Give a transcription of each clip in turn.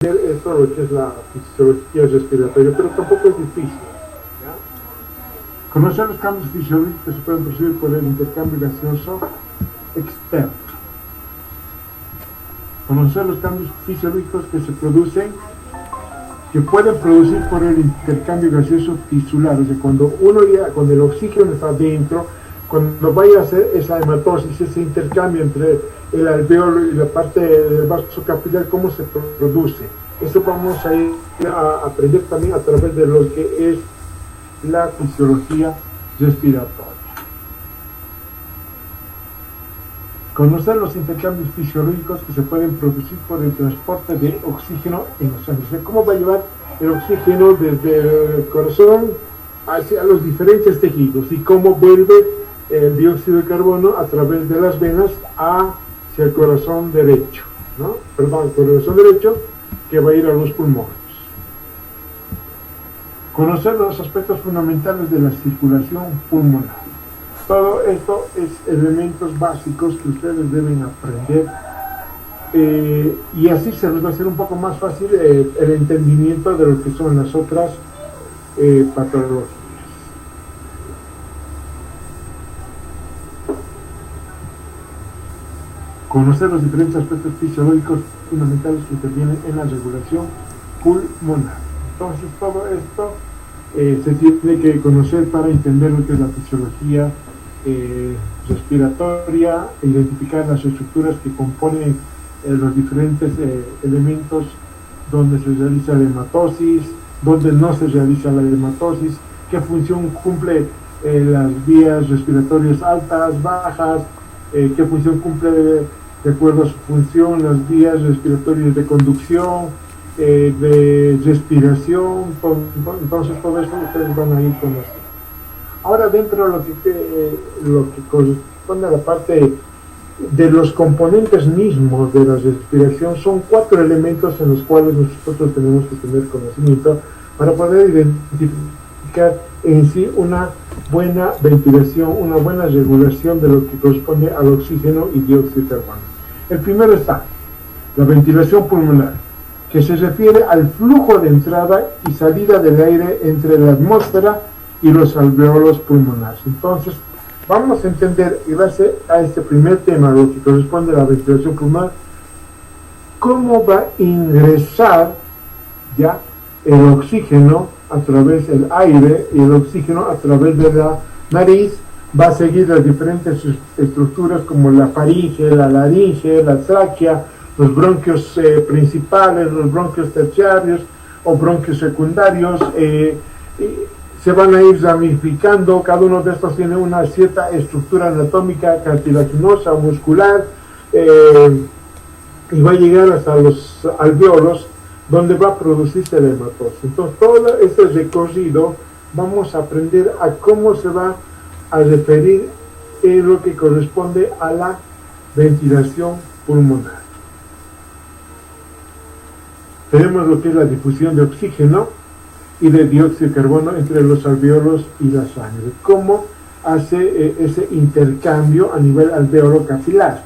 esto lo que es la fisiología respiratoria, pero tampoco es difícil. ¿Ya? Conocer los cambios fisiológicos que se pueden producir por el intercambio gaseoso externo. Conocer los cambios fisiológicos que se producen, que pueden producir por el intercambio gaseoso tisular, o sea, cuando el oxígeno está dentro, cuando vaya a hacer esa hematosis, ese intercambio entre el alveolo y la parte del vaso capilar, cómo se produce. Eso vamos a ir a aprender también a través de lo que es la fisiología respiratoria. Conocer los intercambios fisiológicos que se pueden producir por el transporte de oxígeno en la sangre. O sea, cómo va a llevar el oxígeno desde el corazón hacia los diferentes tejidos y cómo vuelve el dióxido de carbono a través de las venas hacia el corazón derecho, ¿no? Perdón, el corazón derecho que va a ir a los pulmones. Conocer los aspectos fundamentales de la circulación pulmonar. Todo esto es elementos básicos que ustedes deben aprender y así se les va a hacer un poco más fácil el entendimiento de lo que son las otras patologías. Conocer los diferentes aspectos fisiológicos fundamentales que intervienen en la regulación pulmonar. Entonces todo esto se tiene que conocer para entender lo que es la fisiología respiratoria, identificar las estructuras que componen los diferentes elementos donde se realiza la hematosis, donde no se realiza la hematosis, qué función cumple las vías respiratorias altas, bajas, qué función cumple de acuerdo a su función las vías respiratorias de conducción, de respiración. Entonces todo eso ustedes van a ir conociendo. Ahora dentro de lo que corresponde a la parte de los componentes mismos de la respiración, son 4 elementos en los cuales nosotros tenemos que tener conocimiento para poder identificar en sí una buena ventilación, una buena regulación de lo que corresponde al oxígeno y dióxido de carbono. El primero está la ventilación pulmonar, que se refiere al flujo de entrada y salida del aire entre la atmósfera y los alvéolos pulmonares. Entonces, vamos a entender, gracias a este primer tema, lo que corresponde a la ventilación pulmonar, cómo va a ingresar ya el oxígeno a través del aire y el oxígeno a través de la nariz, va a seguir las diferentes estructuras como la faringe, la laringe, la tráquea, los bronquios principales, los bronquios terciarios o bronquios secundarios, se van a ir ramificando. Cada uno de estos tiene una cierta estructura anatómica, cartilaginosa o muscular, y va a llegar hasta los alvéolos, donde va a producirse la hematosis. Entonces, todo este recorrido vamos a aprender a cómo se va a referir en lo que corresponde a la ventilación pulmonar. Tenemos lo que es la difusión de oxígeno y de dióxido de carbono entre los alvéolos y la sangre. ¿Cómo hace ese intercambio a nivel alvéolo capilar?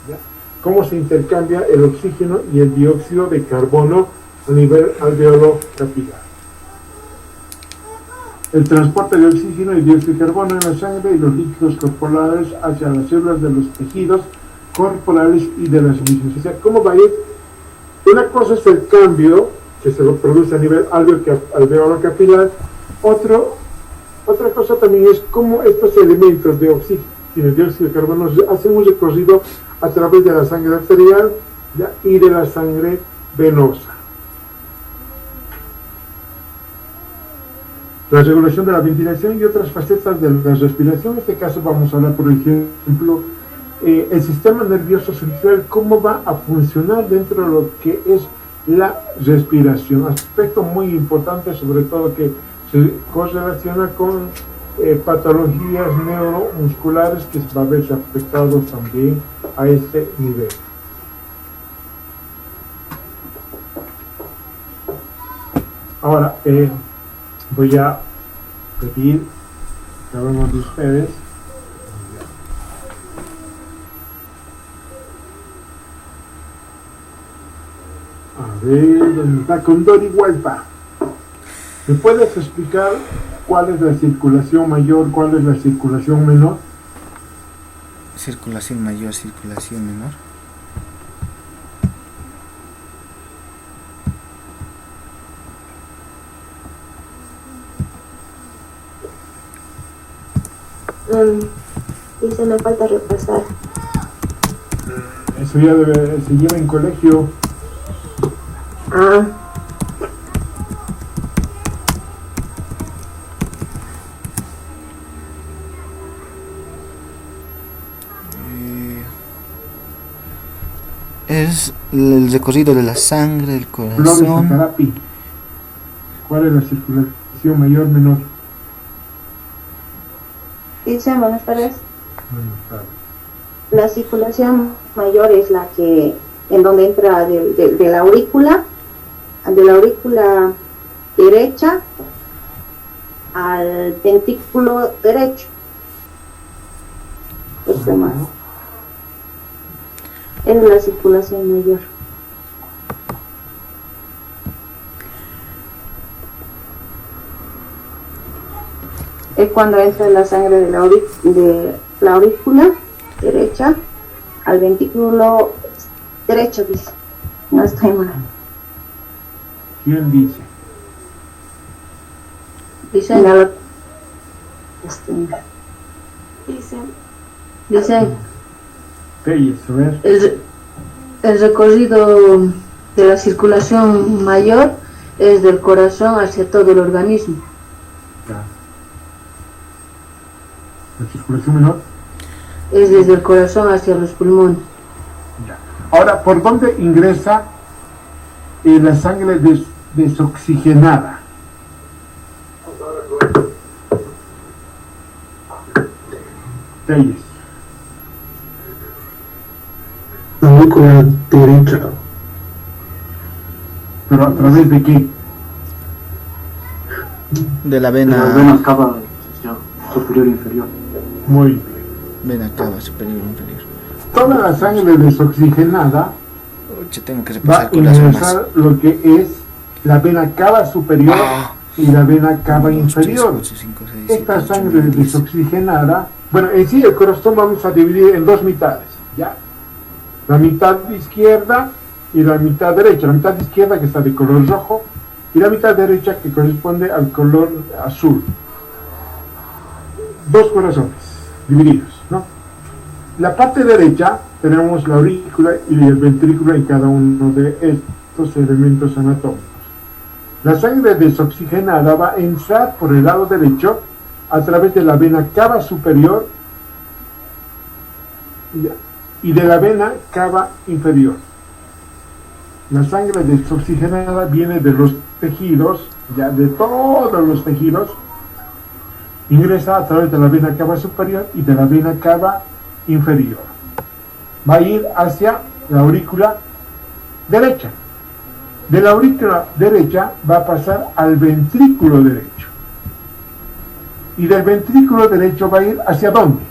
¿Ya? ¿Cómo se intercambia el oxígeno y el dióxido de carbono a nivel alvéolo capilar? El transporte de oxígeno y dióxido de carbono en la sangre y los líquidos corporales hacia las células de los tejidos corporales y de las mismas. O sea, ¿cómo va a ir? Una cosa es el cambio que se lo produce a nivel alvéolo capilar. Otra cosa también es cómo estos elementos de oxígeno y de dióxido de carbono hacen un recorrido a través de la sangre arterial, ¿ya? Y de la sangre venosa. La regulación de la ventilación y otras facetas de la respiración. En este caso vamos a hablar, por ejemplo, el sistema nervioso central, cómo va a funcionar dentro de lo que es la respiración. Aspecto muy importante, sobre todo que se correlaciona con patologías neuromusculares que va a verse afectados también a este nivel. Ahora, voy a pedir a cada uno de ustedes a ver, ¿dónde está? Condor y Hualpa. ¿Me puedes explicar cuál es la circulación mayor, cuál es la circulación menor? Circulación mayor, circulación menor. Dice, me falta repasar. Eso ya se lleva en colegio. Ah, Es el recorrido de la sangre, del Flores corazón. Sacarapi. ¿Cuál es la circulación mayor, menor? dice, buenas tardes. Buenas tardes. La circulación mayor es la que, en donde entra de la aurícula derecha al ventrículo derecho. Es lo más. Es la circulación mayor. Es cuando entra la sangre de la aurícula derecha al ventrículo derecho, dice. No estoy mal. ¿Quién dice? Dice dice Telles, a ver. el recorrido de la circulación mayor es del corazón hacia todo el organismo. Ya. La circulación menor. Es desde el corazón hacia los pulmones. Ya. Ahora, ¿por dónde ingresa la sangre desoxigenada? Telles. La aurícula derecha. ¿Pero a través de qué? De la Las vena. venas cava superior e inferior. Muy bien. Vena cava superior e inferior. Toda la sangre desoxigenada Oye, tengo que va repasar a con las ingresar lo que es la vena cava superior y la vena cava inferior. Esta sangre desoxigenada, bueno, en sí el corazón vamos a dividir en dos mitades, ¿ya? La mitad izquierda y la mitad derecha. La mitad izquierda que está de color rojo y la mitad derecha que corresponde al color azul. Dos corazones divididos, ¿no? La parte derecha tenemos la aurícula y el ventrículo en cada uno de estos elementos anatómicos. La sangre desoxigenada va a entrar por el lado derecho a través de la vena cava superior y de la vena cava inferior. La sangre desoxigenada viene de los tejidos, ya de todos los tejidos, ingresa a través de la vena cava superior y de la vena cava inferior. Va a ir hacia la aurícula derecha. De la aurícula derecha va a pasar al ventrículo derecho. Y del ventrículo derecho va a ir ¿hacia dónde?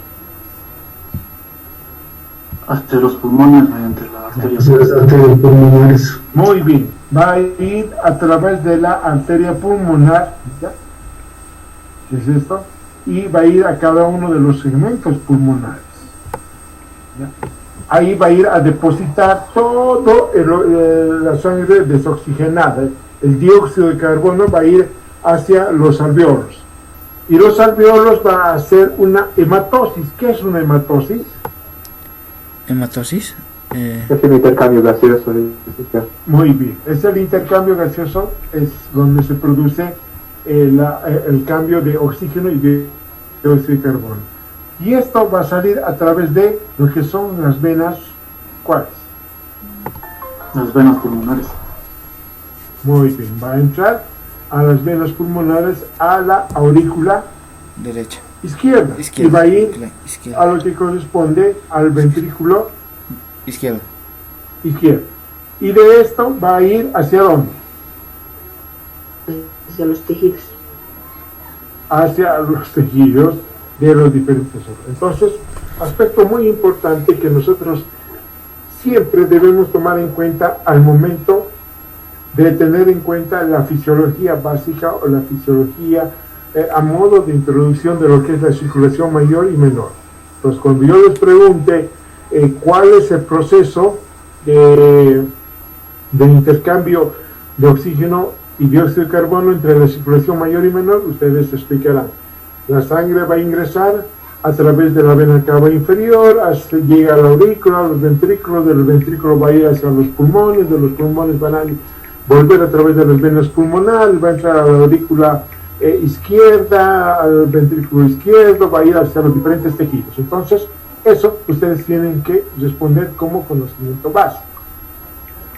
Hasta los pulmones mediante la arteria. Hacia las arterias pulmonares. Muy bien. Va a ir a través de la arteria pulmonar, ¿ya? ¿Qué es esto? Y va a ir a cada uno de los segmentos pulmonares, ¿ya? Ahí va a ir a depositar todo la sangre desoxigenada. El dióxido de carbono va a ir hacia los alveolos. Y los alveolos va a hacer una hematosis. ¿Qué es una hematosis? ¿Hematosis? Es el intercambio gaseoso. Muy bien. Es el intercambio gaseoso, es donde se produce el cambio de oxígeno y de dióxido de carbono. Y esto va a salir a través de lo que son las venas, ¿cuáles? Las venas pulmonares. Muy bien, va a entrar a las venas pulmonares a la aurícula Derecha. izquierda. Y va a ir Izquierda. a lo que corresponde al ventrículo Izquierda. izquierdo. Y de esto va a ir ¿hacia dónde? Hacia los tejidos. Hacia los tejidos de los diferentes órganos. Entonces, aspecto muy importante que nosotros siempre debemos tomar en cuenta al momento de tener en cuenta la fisiología básica o la fisiología a modo de introducción de lo que es la circulación mayor y menor. Entonces, cuando yo les pregunte cuál es el proceso de intercambio de oxígeno y dióxido de carbono entre la circulación mayor y menor, ustedes explicarán. La sangre va a ingresar a través de la vena cava inferior, llega a la aurícula, a los ventrículos, de los ventrículos va a ir hacia los pulmones, de los pulmones van a volver a través de las venas pulmonares, va a entrar a la aurícula izquierda, al ventrículo izquierdo, va a ir hacia los diferentes tejidos. Entonces, eso ustedes tienen que responder como conocimiento básico.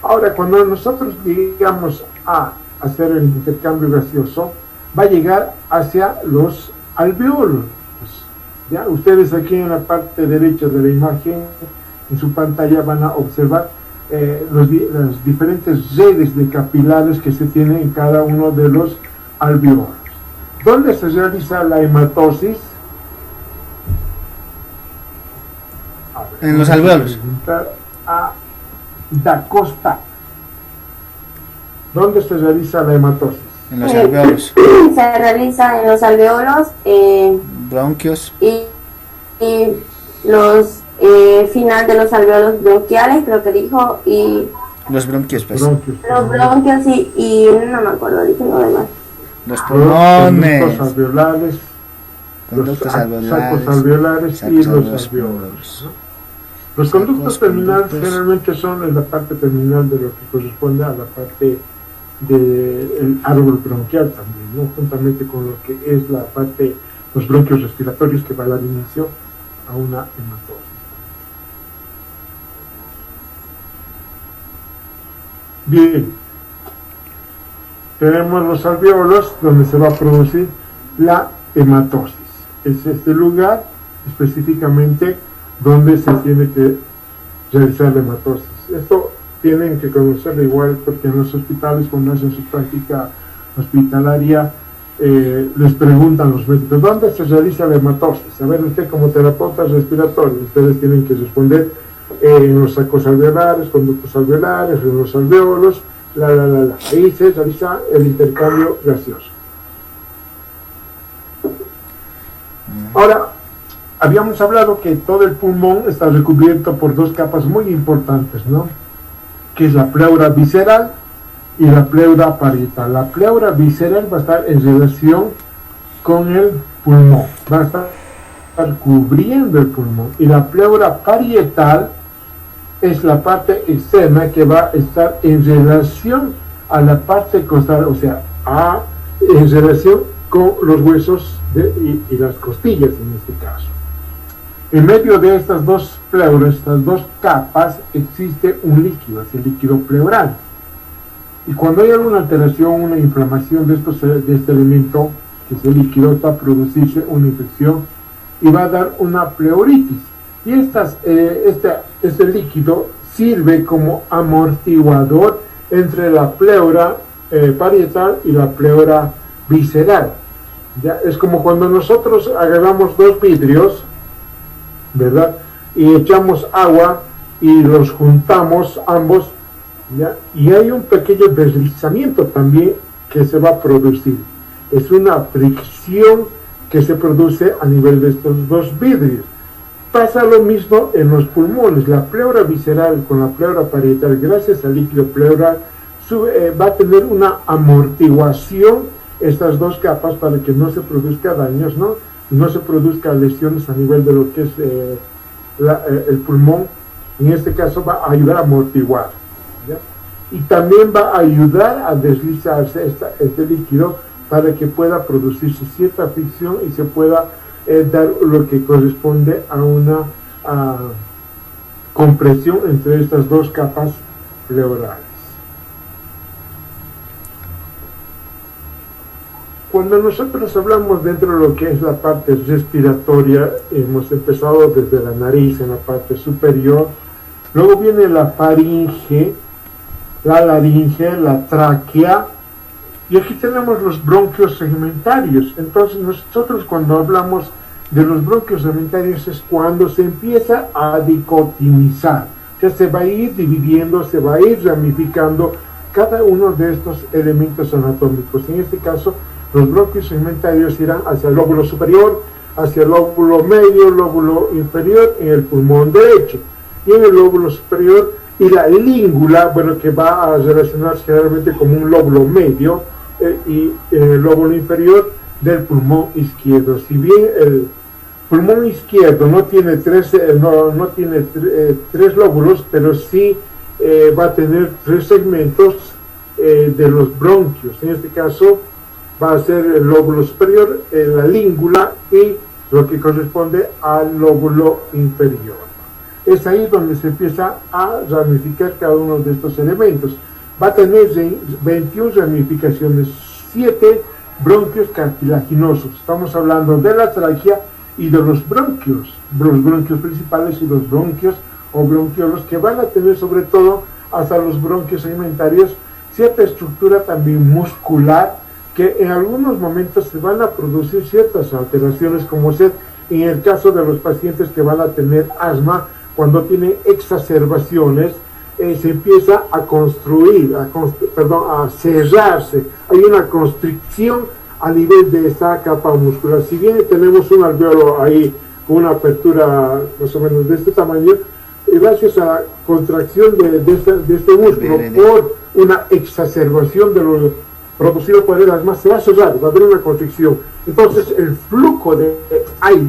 Ahora, cuando nosotros llegamos a hacer el intercambio gaseoso, va a llegar hacia los alveolos. ¿Ya? Ustedes aquí en la parte derecha de la imagen, en su pantalla, van a observar las diferentes redes de capilares que se tienen en cada uno de los alveolos. ¿Dónde se realiza la hematosis? En los alveolos. A Da Costa. ¿Dónde se realiza la hematosis? En los alveolos. Se realiza en los alveolos Bronquios. y los final de los alveolos bronquiales, creo que dijo, y Los bronquios, pues. los bronquios y no me acuerdo, dije lo demás. Los Los pulmones. conductos alveolares, Conductos los sacos alveolares. alveolares y sacos los alveolos. alveolos. Los conductos Sacos, terminales conductos. generalmente son en la parte terminal de lo que corresponde a la parte del árbol bronquial también, ¿no? Juntamente con lo que es la parte, los bronquios respiratorios que va a dar inicio a una hematosis. Bien, tenemos los alveolos donde se va a producir la hematosis. Es este lugar específicamente donde se tiene que realizar la hematosis. Esto tienen que conocerlo igual porque en los hospitales cuando hacen su práctica hospitalaria les preguntan los médicos, ¿dónde se realiza la hematosis? A ver, usted como terapeuta respiratorio, ustedes tienen que responder en los sacos alveolares, conductos alveolares, en los alveolos, Ahí se realiza el intercambio gaseoso. Ahora, habíamos hablado que todo el pulmón está recubierto por dos capas muy importantes, ¿no? Que es la pleura visceral y la pleura parietal. La pleura visceral va a estar en relación con el pulmón, va a estar cubriendo el pulmón, y la pleura parietal es la parte externa que va a estar en relación a la parte costal, o sea, en relación con los huesos y las costillas en este caso. En medio de estas dos pleuras, estas dos capas, existe un líquido, es el líquido pleural. Y cuando hay alguna alteración, una inflamación de este elemento, que es el líquido, va a producirse una infección y va a dar una pleuritis. Y este líquido sirve como amortiguador entre la pleura parietal y la pleura visceral. ¿Ya? Es como cuando nosotros agarramos dos vidrios, ¿verdad? Y echamos agua y los juntamos ambos, ¿ya? Y hay un pequeño deslizamiento también que se va a producir. Es una fricción que se produce a nivel de estos dos vidrios. Pasa lo mismo en los pulmones. La pleura visceral con la pleura parietal, gracias al líquido pleural, va a tener una amortiguación estas dos capas para que no se produzca daños, no se produzca lesiones a nivel de lo que es el pulmón. En este caso va a ayudar a amortiguar, ¿ya? Y también va a ayudar a deslizarse este líquido para que pueda producirse cierta fricción y se pueda dar lo que corresponde a una compresión entre estas dos capas pleurales. Cuando nosotros hablamos dentro de lo que es la parte respiratoria, hemos empezado desde la nariz en la parte superior, luego viene la faringe, la laringe, la tráquea, y aquí tenemos los bronquios segmentarios. Entonces nosotros cuando hablamos de los bronquios segmentarios es cuando se empieza a dicotomizar, que se va a ir dividiendo, se va a ir ramificando cada uno de estos elementos anatómicos. En este caso, los bronquios segmentarios irán hacia el lóbulo superior, hacia el lóbulo medio, lóbulo inferior, en el pulmón derecho. Y en el lóbulo superior, y la língula, bueno, que va a relacionarse generalmente como un lóbulo medio, y en el lóbulo inferior del pulmón izquierdo. Si bien el pulmón izquierdo no tiene tres lóbulos, pero sí va a tener 3 segmentos de los bronquios. En este caso va a ser el lóbulo superior, la língula y lo que corresponde al lóbulo inferior. Es ahí donde se empieza a ramificar cada uno de estos elementos. Va a tener 21 ramificaciones, 7 bronquios cartilaginosos. Estamos hablando de la tráquea y de los bronquios principales y los bronquios o bronquiolos, que van a tener sobre todo hasta los bronquios segmentarios cierta estructura también muscular, que en algunos momentos se van a producir ciertas alteraciones, como ser en el caso de los pacientes que van a tener asma, cuando tienen exacerbaciones, se empieza a a cerrarse, hay una constricción a nivel de esta capa muscular. Si bien tenemos un alveolo ahí con una apertura más o menos de este tamaño, gracias a la contracción de este músculo por una exacerbación de lo producido por el asma, se va a cerrar, va a haber una constricción. Entonces el flujo de aire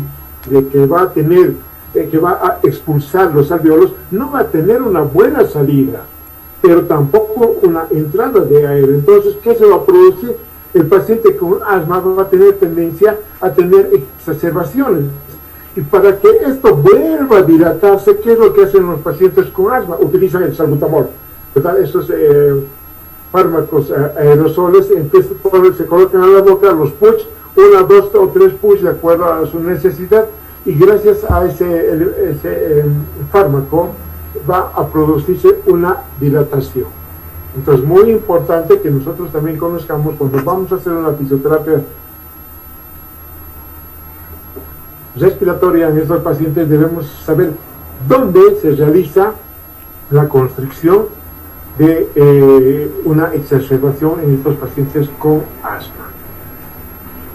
que va a tener, que va a expulsar los alveolos, no va a tener una buena salida, pero tampoco una entrada de aire. Entonces, ¿qué se va a producir? El paciente con asma va a tener tendencia a tener exacerbaciones. Y para que esto vuelva a dilatarse, ¿qué es lo que hacen los pacientes con asma? Utilizan el salbutamol, ¿verdad? Esos fármacos aerosoles, se colocan en la boca los push, 1, 2 o 3 push de acuerdo a su necesidad, y gracias a ese fármaco va a producirse una dilatación. Entonces, muy importante que nosotros también conozcamos, cuando vamos a hacer una fisioterapia respiratoria en estos pacientes, debemos saber dónde se realiza la constricción de una exacerbación en estos pacientes con asma.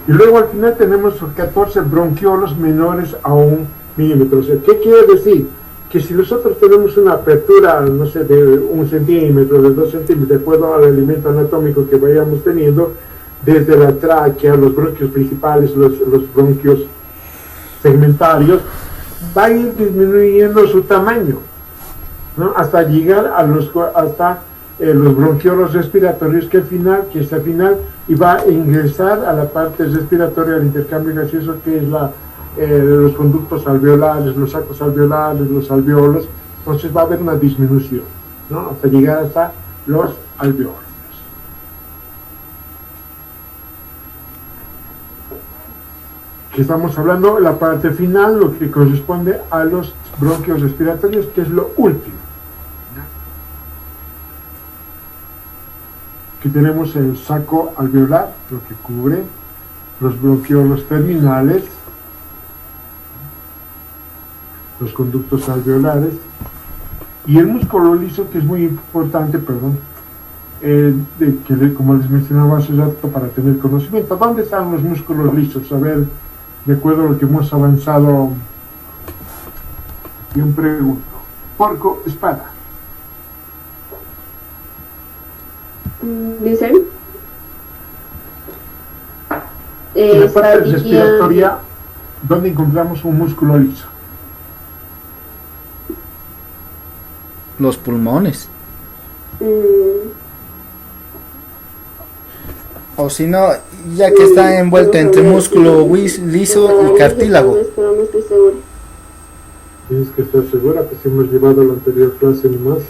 Y luego al final tenemos 14 bronquiolos menores a 1 milímetro. O sea, ¿qué quiere decir? Que si nosotros tenemos una apertura, no sé, de 1 centímetro, de 2 centímetros, de acuerdo al elemento anatómico que vayamos teniendo, desde la tráquea, los bronquios principales, los bronquios segmentarios, va a ir disminuyendo su tamaño, ¿no? Hasta llegar a los bronquiolos respiratorios, que es al final, y va a ingresar a la parte respiratoria del intercambio gaseoso, que es los conductos alveolares, los sacos alveolares, los alveolos. Entonces va a haber una disminución, ¿no? Hasta llegar hasta los alveolos. Que estamos hablando la parte final, lo que corresponde a los bronquios respiratorios, que es lo último. Aquí tenemos el saco alveolar, lo que cubre los bronquiolos terminales, los conductos alveolares, y el músculo liso, que es muy importante, como les mencionaba hace rato, para tener conocimiento. ¿Dónde están los músculos lisos? A ver, de acuerdo a lo que hemos avanzado, y un pregunto. Porco, espada. ¿Dicen? En la parte respiratoria, ¿dónde encontramos un músculo liso? Los pulmones. O si no, ya que está envuelto entre músculo liso y cartílago. Pero no estoy segura. Tienes que estar segura, que si hemos llevado la anterior clase nomás.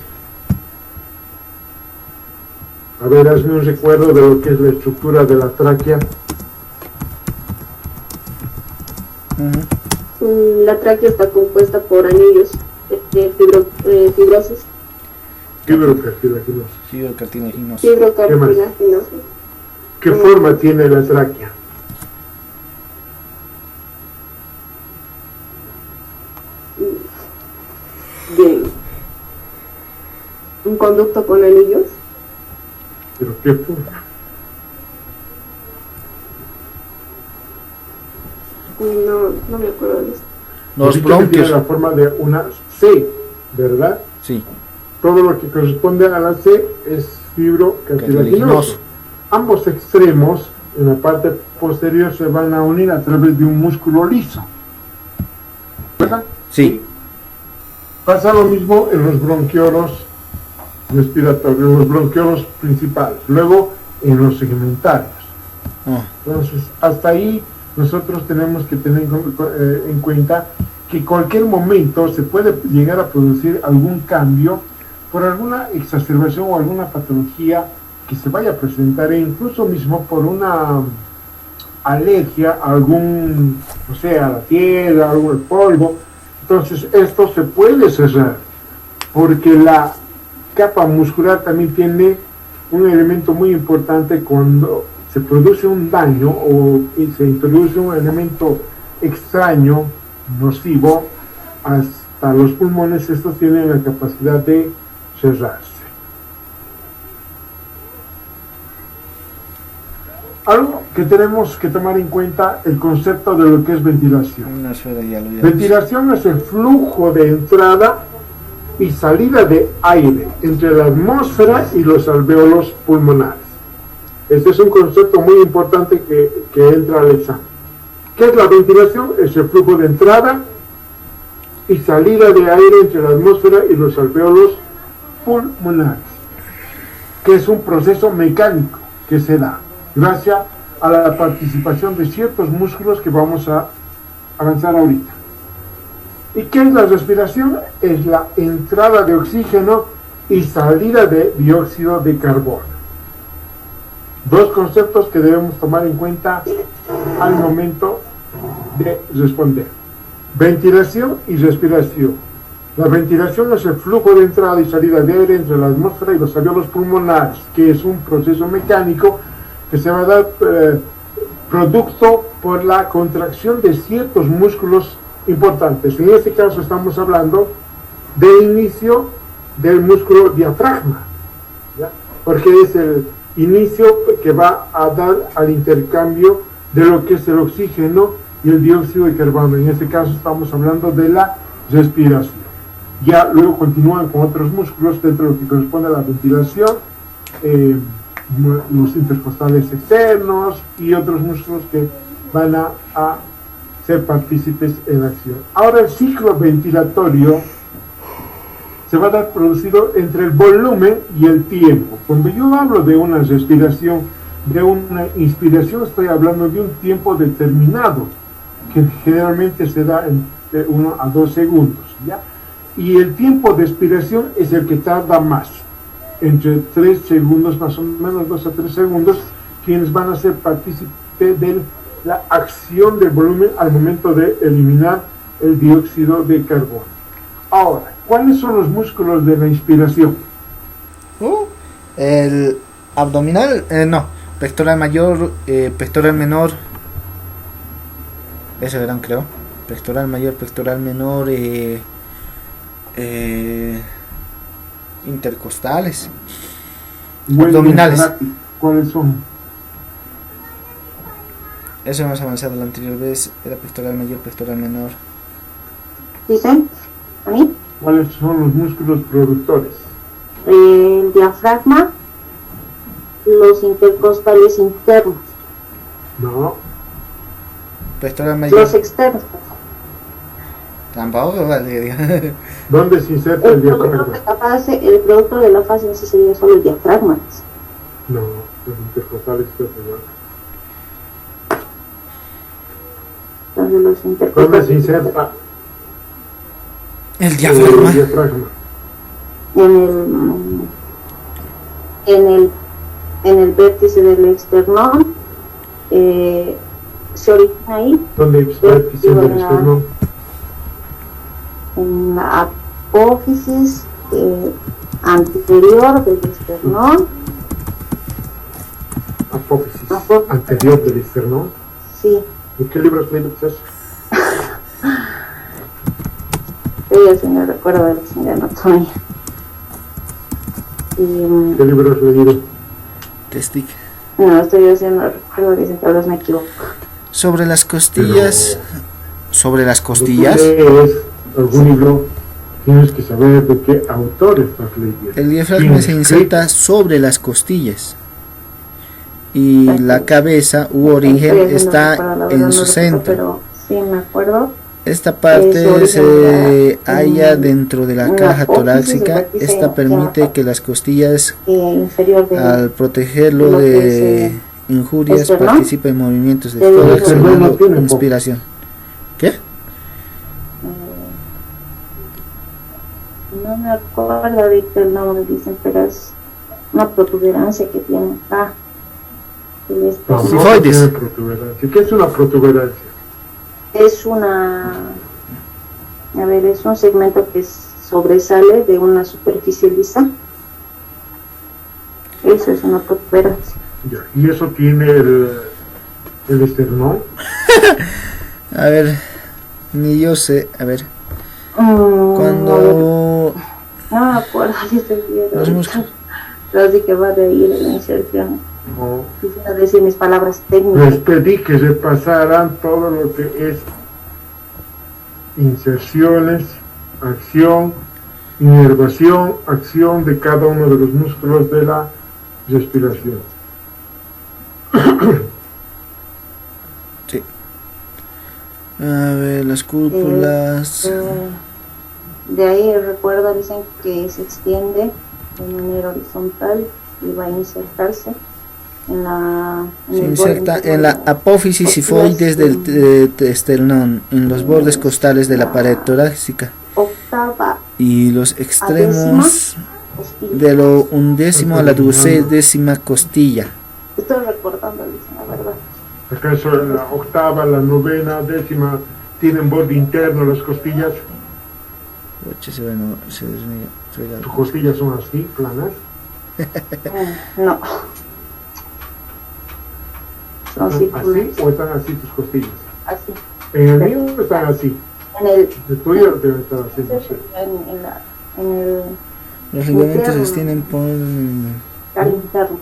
A ver, hazme un recuerdo de lo que es la estructura de la tráquea. La tráquea está compuesta por anillos fibrosos. Fibrocartilaginosos. Fibrocartilaginosos. Fibrocartilaginosos. ¿Qué forma tiene la tráquea? Bien. Un conducto con anillos. Pero ¿qué forma? No me acuerdo de esto. Los Ahorita tiene bronquios. la forma de una C, ¿verdad? Sí, Todo lo que corresponde a la C es fibro cartilaginoso. cartilaginoso. Ambos extremos en la parte posterior se van a unir a través de un músculo liso, ¿verdad? Sí. Pasa lo mismo en los bronquiolos respiratorios, en los bronquiolos principales, luego en los segmentarios. Ah, Entonces, hasta ahí nosotros tenemos que tener en cuenta que cualquier momento se puede llegar a producir algún cambio por alguna exacerbación o alguna patología que se vaya a presentar, e incluso mismo por una alergia a algún, no sé, a la tierra, a algún polvo. Entonces esto se puede cerrar, porque la capa muscular también tiene un elemento muy importante cuando se produce un daño o se introduce un elemento extraño, nocivo, hasta los pulmones. Estos tienen la capacidad de cerrarse. Algo que tenemos que tomar en cuenta, el concepto de lo que es ventilación. una esfera ya lo había Ventilación es el flujo de entrada y salida de aire entre la atmósfera y los alvéolos pulmonares. Este es un concepto muy importante que entra al examen. ¿Qué es la ventilación? Es el flujo de entrada y salida de aire entre la atmósfera y los alvéolos pulmonares, que es un proceso mecánico que se da gracias a la participación de ciertos músculos que vamos a avanzar ahorita. ¿Y qué es la respiración? Es la entrada de oxígeno y salida de dióxido de carbono. Dos conceptos que debemos tomar en cuenta al momento de responder. Ventilación y respiración. La ventilación es el flujo de entrada y salida de aire entre la atmósfera y los alvéolos pulmonares, que es un proceso mecánico que se va a dar producto por la contracción de ciertos músculos importantes. En este caso estamos hablando del inicio del músculo diafragma, ¿ya? Porque es el inicio que va a dar al intercambio de lo que es el oxígeno y el dióxido de carbono. En este caso estamos hablando de la respiración. Ya luego continúan con otros músculos dentro de lo que corresponde a la ventilación, los intercostales externos y otros músculos que van a ser partícipes en la acción. Ahora el ciclo ventilatorio se va a dar producido entre el volumen y el tiempo. Cuando yo hablo de una respiración, de una inspiración, estoy hablando de un tiempo determinado, que generalmente se da entre 1 a 2 segundos, ¿ya? Y el tiempo de expiración es el que tarda más, entre 3 segundos, más o menos 2 a 3 segundos, quienes van a ser partícipes de la acción del volumen al momento de eliminar el dióxido de carbono. Ahora, ¿cuáles son los músculos de la inspiración? El abdominal, no, pectoral mayor, pectoral menor, eso eran, creo, pectoral mayor, pectoral menor, intercostales, abdominales. ¿Cuáles son? Eso hemos avanzado la anterior vez, era pectoral mayor, pectoral menor. ¿Dicen? ¿A mí? ¿Cuáles son los músculos productores? El diafragma, los intercostales internos, No. Pectoral los mayor. externos. Tampoco vale. ¿Dónde se inserta el diafragma? El producto de la fase en sí sería solo el diafragma. No, los intercostales externos. Entonces los ¿Dónde intercostales se inserta El diafragma. el diafragma? en el vértice del esternón, se origina ahí, ¿Dónde es el vértice del esternón? en la apófisis anterior del esternón. Apófisis Apófisis. anterior del esternón. Sí, ¿En qué libros leíste eso? ella se me recuerda de la anatomía. Y ¿Qué libros has leído? Testic. No, estoy haciendo recuerdo, dicen, tal vez me equivoco. Sobre las costillas. Sobre las Cuando tú costillas. lees algún libro, tienes que saber de qué autor estás leyendo. El diafragma ¿Quién se escribe? inserta sobre las costillas. Y la cabeza u origen Estoy haciendo está para la verdad, en no su recuerdo, centro. pero sí me acuerdo. Esta parte Su se origen halla en dentro de la una caja apófisis, torácica. vértice, Esta se permite llama que las costillas, inferior de al protegerlo lo que de es, injurias, esternón. participa en movimientos de El tórax esternón no generando tiene inspiración. ¿Qué? no me acuerdo ahorita el nombre, dicen, pero es una protuberancia que tiene acá. El esternón. Sifoides. Tiene protuberancia. ¿Qué es una protuberancia? Es una, a ver, es un segmento que sobresale de una superficie lisa. Eso es una protuberancia. Ya, y eso tiene el esternón. A ver, ni yo sé. A ver, A ver, cuando no me acuerdo, ya estoy viendo los ahorita. músculos. Pero sí que va de ahí de la inserción. No. Quisiera decir mis palabras Les técnicas. pedí que repasaran todo lo que es inserciones, acción, inervación, acción de cada uno de los músculos de la respiración. Sí. A ver, las cúpulas. De ahí recuerdo, dicen que se extiende de manera horizontal y va a insertarse en la en Se el borde inserta inferior en la de apófisis sifoides del esternón, en los bordes costales de la pared torácica octava y los extremos costilla. de lo undécimo a la duodécima costilla. Estoy recordando, dicen, la verdad. ¿Acaso la octava, la novena, décima tienen borde interno las costillas? Oye, se ve, no, se desmaya, se ve. ¿Tus costillas son así, planas? No. Son ¿Están círculos. así o están así tus costillas? Así. En el mío están así. En el, El tuyo debe estar así, no sé. en el Los ligamentos se interno. extienden por cara interno.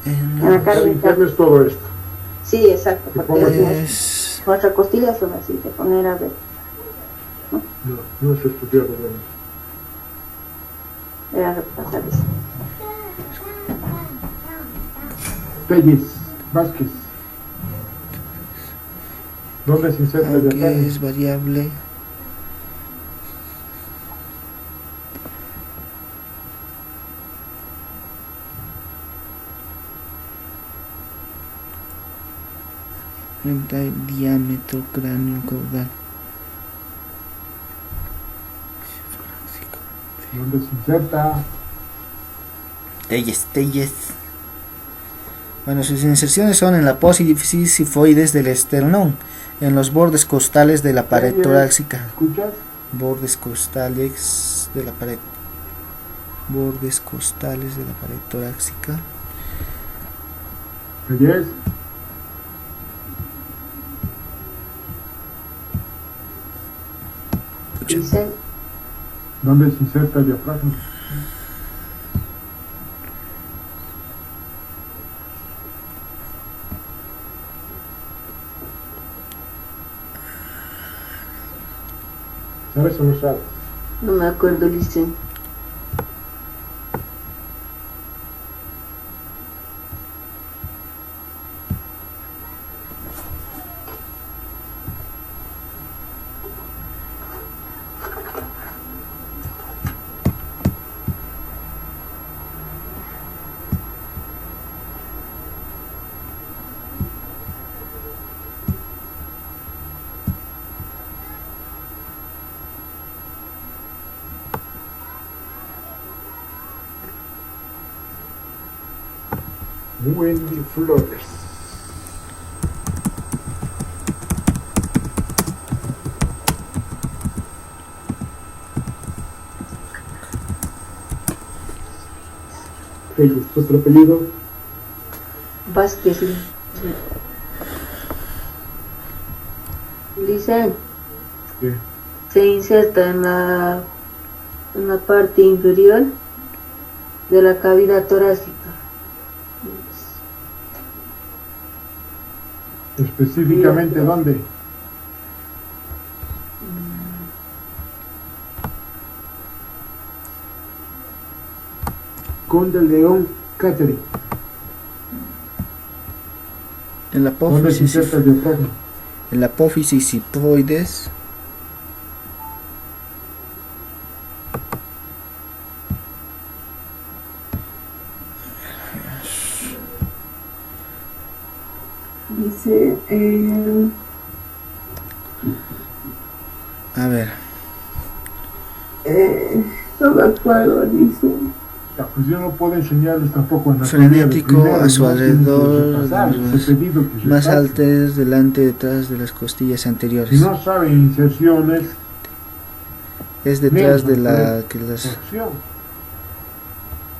en En la cara El interno interna. es todo esto. Sí, exacto. ¿Te Porque pones? es nuestras costillas son así, de poner a ver. No, no es estudiado bien. Voy a repasar eso. Telles, Vázquez. ¿Dónde se inserta el aunque diafragma? es variable. El diámetro cráneo caudal. ¿Dónde se inserta? Telles. Bueno, sus inserciones son en la apófisis sifoides del esternón, en los bordes costales de la pared torácica. ¿Escuchas? Bordes costales de la pared. Bordes costales de la pared torácica. Telles. Dicen, ¿Dónde se inserta el diafragma? ¿Sabes o no sabes? no me acuerdo, dicen. Wendy Flores. Telles, ¿tu otro apellido? Vázquez. Dicen, ¿Qué? se inserta en la parte inferior de la cavidad torácica. Específicamente, ¿dónde? Conde León, Catherine. En la ¿Dónde se apófisis, inserta el diafragma? en la apófisis sifoides. Dice, A ver, no me acuerdo, dice. Ya, pues yo no puedo enseñarles tampoco anatomía de frenético primero, a su ¿no? Tienen que alrededor, repasar de ese pedido que más repase. altas, delante, detrás de las costillas Si anteriores. no saben inserciones, Es detrás de menos la su que las acción.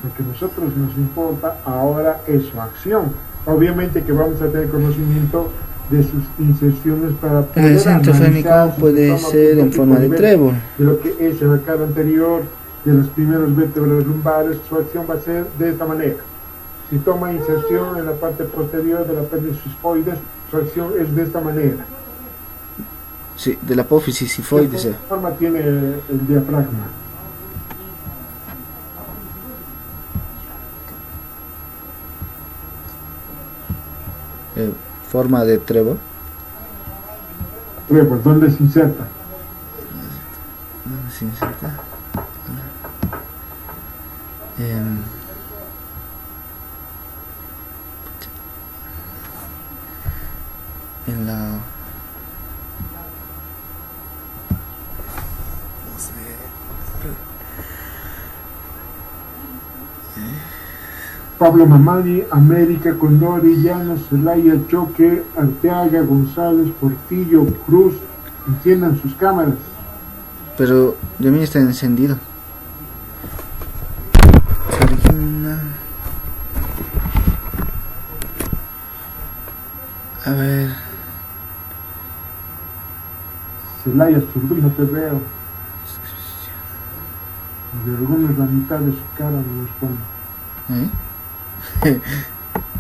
Lo que a nosotros nos importa ahora es su acción. Obviamente que vamos a tener conocimiento de sus inserciones para poder el centro fémico analizar su puede sistema ser en punto forma de nivel trébol. de lo que es en la cara anterior, de los primeros vértebras lumbares. Su acción va a ser de esta manera. Si toma inserción en la parte posterior de la apéndice sifoides, su acción es de esta manera. Sí, de la apófisis sifoides. ¿Qué forma tiene el diafragma? Forma de trébol. Luego, ¿dónde se inserta? ¿Dónde se inserta? En la... no sé. Pablo Mamani, América, Condori, Llanos, Celaya, Choque, Arteaga, González, Portillo, Cruz, enciendan sus cámaras. Pero de mí está encendido. Se origina... A ver... Celaya, Zurdo, no te veo. De algunos la mitad de su cara no responde.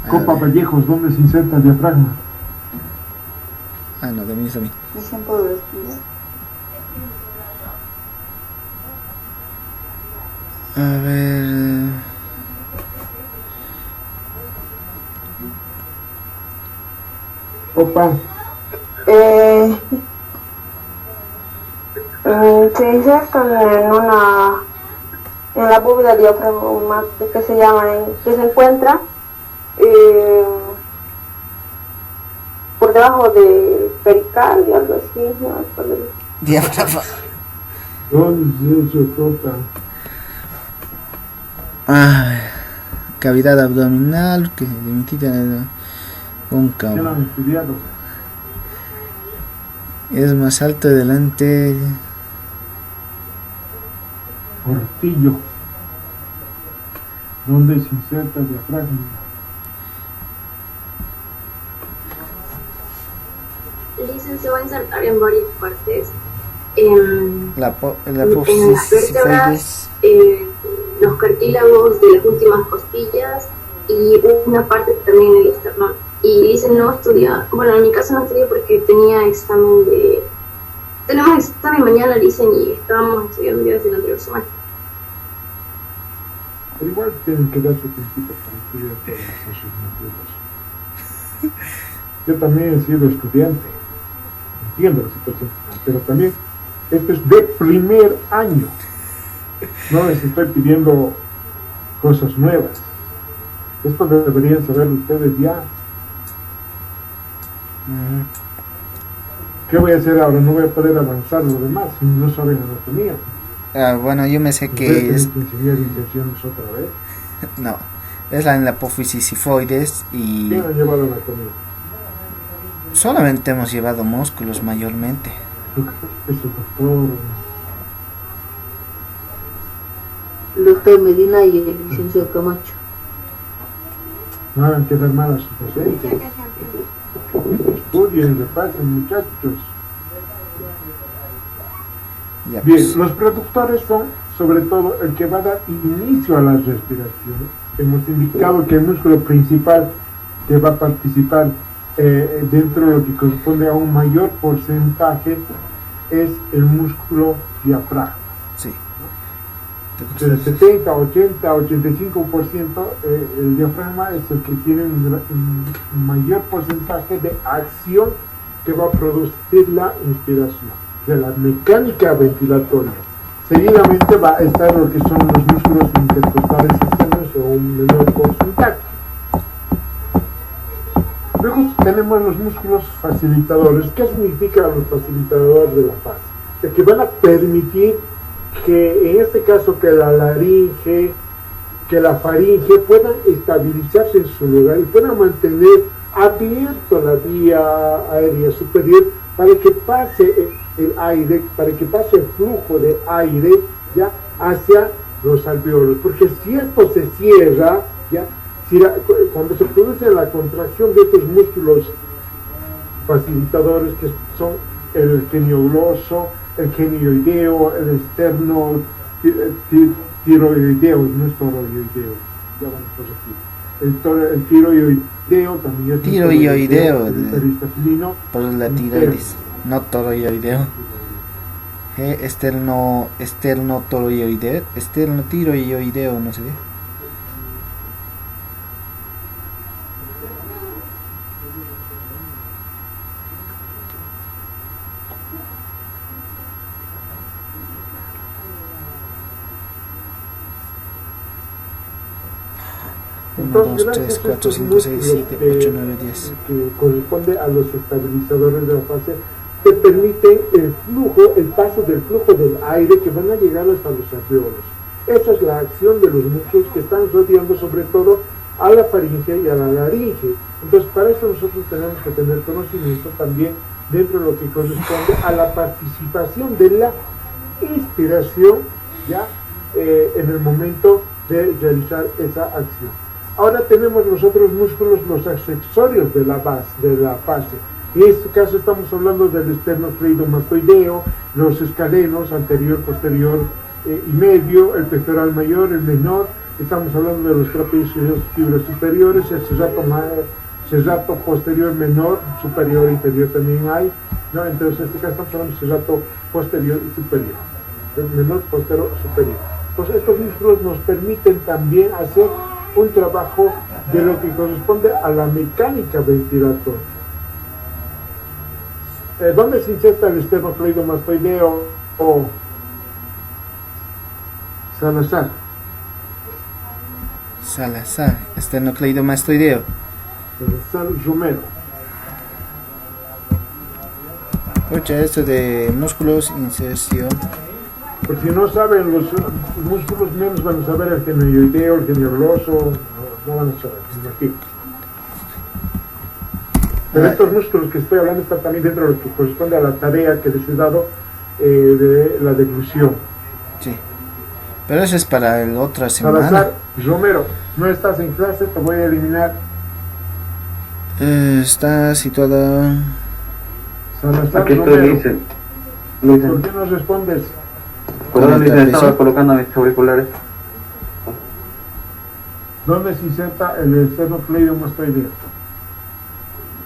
A Copa ver. Vallejos, ¿dónde se inserta el diafragma? Ah, no, de mí está bien. Dicen por respirar. A ver... Copa, Se insertan en la bóveda diafragmática que se llama, que se encuentra por debajo de pericardio, algo así, no me acuerdo. Diafragma. ¿dónde es eso, Copa? A ver... Cavidad abdominal que demitida ¿Qué cóncavo. lo han estudiado? Es más alto delante. Portillo, ¿dónde se inserta el diafragma? Dicen se va a insertar en varias partes. En La las apófisis vértebras, sifoides. los cartílagos de las últimas costillas y una parte también en el esternón. Y dicen no estudiar, bueno, en mi caso no estudié porque tenemos examen mañana, dicen, y estábamos estudiando ya desde la anterior semana. Pero igual tienen que dar su tiempito para estudiar todas esas asignaturas. Yo también he sido estudiante, entiendo la situación, pero también esto es de primer año. No les estoy pidiendo cosas nuevas. Esto deberían saberlo ustedes ya. ¿Qué voy a hacer ahora? No voy a poder avanzar lo demás si no saben anatomía. Bueno, yo me sé Voy a que tener es... que enseñar inserciones otra vez. No, es en la apófisis sifoides y... ¿Quién ha llevado anatomía? solamente hemos llevado músculos mayormente. Es el doctor. El doctor Medina y el licenciado Camacho. No hagan quedar mal a sus docentes. Estudien, repasen, muchachos. Ya, Bien, pues, los productores son sobre todo el que va a dar inicio a la respiración. Hemos indicado que el músculo principal que va a participar dentro de lo que corresponde a un mayor porcentaje es el músculo diafragma. Sí. Del 70, 80, 85%, el diafragma es el que tiene un mayor porcentaje de acción que va a producir la inspiración, de la mecánica ventilatoria. Seguidamente va a estar lo que son los músculos intercostales externos o un menor porcentaje. Luego tenemos los músculos facilitadores. ¿Qué significan los facilitadores de la fase? De que van a permitir que en este caso que la laringe, que la faringe puedan estabilizarse en su lugar y puedan mantener abierto la vía aérea superior para que pase el aire, para que pase el flujo de aire ya hacia los alveolos, porque si esto se cierra, ya cuando se produce la contracción de estos músculos facilitadores que son el genioglosso, el genioideo, el externo tiroideo, no es toroideo, ya van a corregir. El tiroideo también es Tiroideo, el peristafilino, por la tiroides, no toroideo. Externo tiroideo, no sé. 1, 2, 3, 4, 5, 6, 7, 8, 9, 10. Que corresponde a los estabilizadores de la fase, que permiten el flujo, el paso del flujo del aire que van a llegar hasta los alveolos. Esa es la acción de los músculos que están rodeando sobre todo a la faringe y a la laringe. Entonces, para eso nosotros tenemos que tener conocimiento también dentro de lo que corresponde a la participación de la inspiración ya en el momento de realizar esa acción. Ahora tenemos los otros músculos, los accesorios de la base, de la fase. En este caso estamos hablando del esternocleidomastoideo, los escalenos, anterior, posterior y medio, el pectoral mayor, el menor. Estamos hablando de los trapecios fibras superiores, el serrato posterior menor, superior e inferior también hay, ¿no? Entonces en este caso estamos hablando del serrato posterior y superior, el menor, posterior, superior. Entonces estos músculos nos permiten también hacer un trabajo de lo que corresponde a la mecánica ventilatoria. ¿Dónde se inserta el esternocleidomastoideo o Salazar? Esternocleidomastoideo. Salazar Romero. Oye, esto de músculos, inserción. Por si no saben, los músculos menos van a saber el genioideo, el geniogloso, no van a saber, me imagino. Pero estos músculos que estoy hablando están también dentro de lo que corresponde a la tarea que les he dado de la deglución. Sí, pero eso es para la otra semana. Salazar Romero, no estás en clase, te voy a eliminar. Está situada. Salazar Aquí estoy, Romero. dicen. ¿Por qué no respondes? Perdón, ¿Con el estaba trapecio? colocando mis auriculares. ¿Dónde se inserta el esternocleidomastoideo?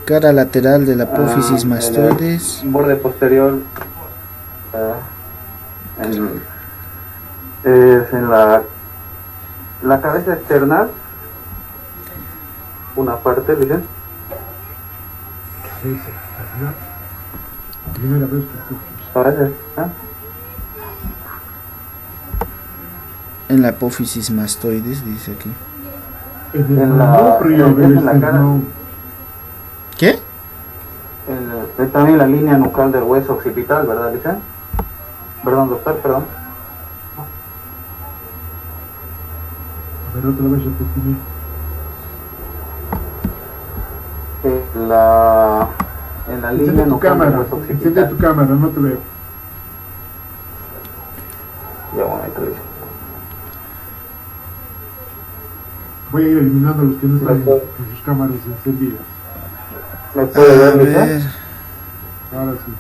Cara lateral de la apófisis mastoides. En el borde posterior. Es en la cabeza externa. Una parte, dicen. Sí, ¿no? Primera vez que escucho. Parece, ¿eh? En la apófisis mastoides, dice aquí. En el En la- manubrio en del la cara. esternón. ¿Qué? Es también la línea nucal del hueso occipital, ¿verdad, dicen? Perdón, doctor, perdón. A ver, otra vez repetí. En la línea Enciende tu nucal del cámara, hueso enciende tu occipital. cámara, no te veo. Ya, un momento, dice. Voy a ir eliminando a los que no están Mejor. con sus cámaras encendidas. ¿Me puede A ver, dice? ver. Ahora sí.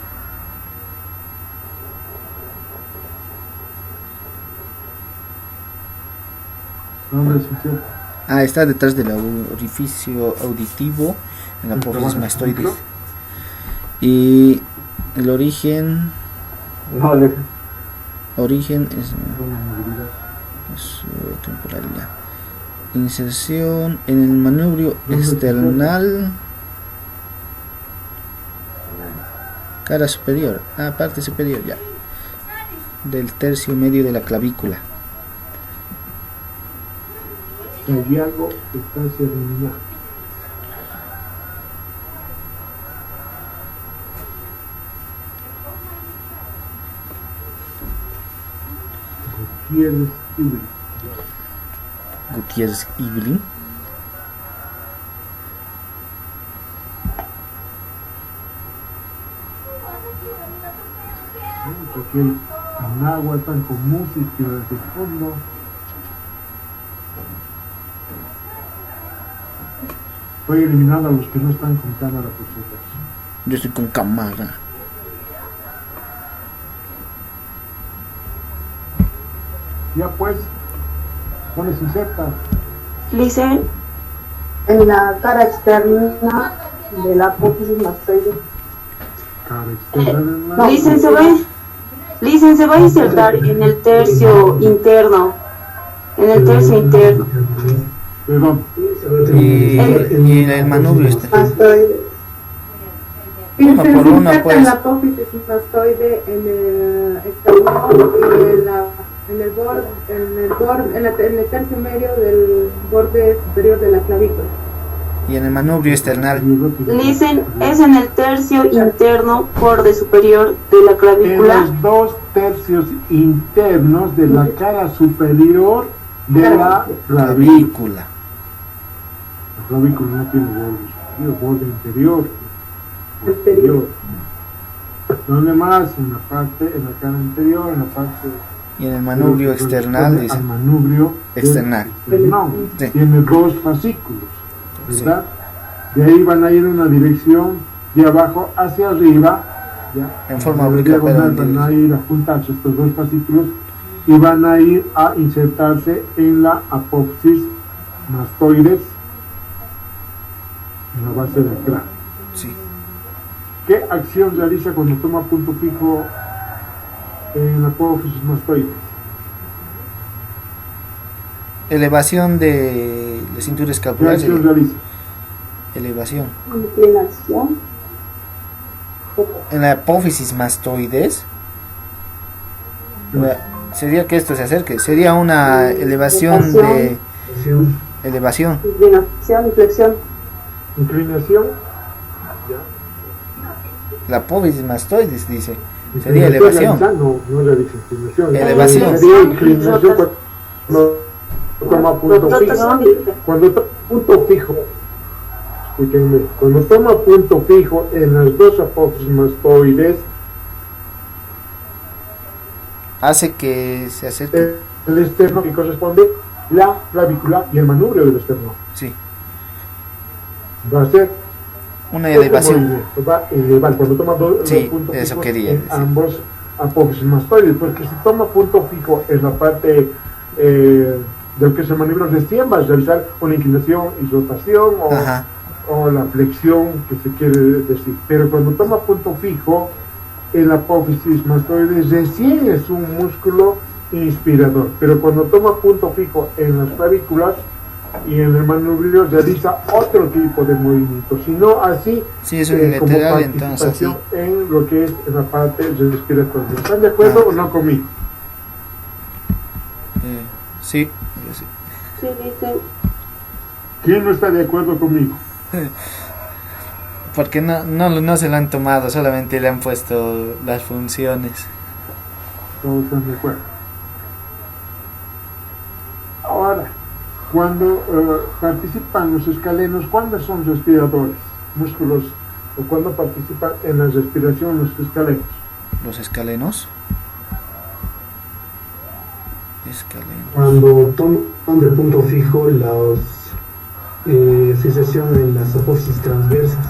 ¿Dónde se inserta? Ah, está detrás del orificio auditivo en la apófisis mastoides. Y el origen No, origen es Zona movilidad. temporalidad. Inserción en el manubrio external, cara superior, parte superior ya, del tercio medio de la clavícula. Sagiago estancia luminar. Gutiérrez Ibri. Gutiérrez Ibli. Aquí en agua están con música de fondo. Voy eliminando a los que no están con cámara por si acaso. Yo estoy con cámara. Ya pues, ¿dónde se inserta? Dicen en la cara externa de la apófisis mastoide. Cara externa del lado. Dicen se va a insertar en el tercio interno. En el tercio interno. Perdón. Y en el manubrio está. Mastoide. Una por una, En pues. la apófisis mastoide, en el esternón y en el tercio medio del borde superior de la clavícula. Y en el manubrio external. Dicen es en el tercio interno borde superior de la En clavícula. los 2 tercios internos de la cara superior de la clavícula. Clavícula. La clavícula no tiene borde superior, borde interior. Posterior. ¿Dónde más? En la cara anterior, en la parte. Y en el manubrio external dice. Al manubrio External. external. Sí. Tiene 2 fascículos, ¿verdad? De ahí van a ir en una dirección de abajo hacia arriba, ¿ya? En forma la obliqua, pero diagonal en van a ir a juntarse estos 2 fascículos y van a ir a insertarse en la apófisis mastoides, en la base del cráneo. Sí. ¿Qué acción realiza cuando toma punto fijo en la apófisis mastoides? Elevación de la cintura ¿Qué escapular. acción realiza? Elevación. Inclinación. En la apófisis mastoides. Sería que esto se acerque. Sería una elevación de. Elevación. Inclinación y flexión. Inclinación. La apófisis mastoides dice. Sería elevación. No realiza inclinación. Elevación. Sería inclinación cuando toma punto fijo. Cuando toma punto fijo. Escúchenme. Cuando toma punto fijo en las 2 apófisis mastoides, Hace que se acerque. el externo que corresponde la clavícula y el manubrio del externo. Sí. Va a ser Una elevación. movimiento, va a elevar cuando toma dos Sí, puntos eso fijos quería en decir. ambos apófisis mastoides, porque si toma punto fijo en la parte del que se manubrio, recién va a realizar una inclinación y rotación Ajá. o la flexión que se quiere decir, pero cuando toma punto fijo en la apófisis mastoides recién es un músculo inspirador, pero cuando toma punto fijo en las clavículas y en el manubrio realiza otro tipo de movimiento, sino así Sí, es un como lateral, entonces así. participación en lo que es en la parte respiratoria. ¿Están de acuerdo o no conmigo? Sí, yo sí. Sí, dicen. ¿Quién no está de acuerdo conmigo? Porque no se lo han tomado, solamente le han puesto las funciones. Todos están de acuerdo. Ahora, cuando participan los escalenos, ¿cuándo son respiradores? Músculos, o cuando participan en la respiración los escalenos. Los escalenos. Escalenos. Cuando toman de punto fijo las sensación en las apófisis transversas.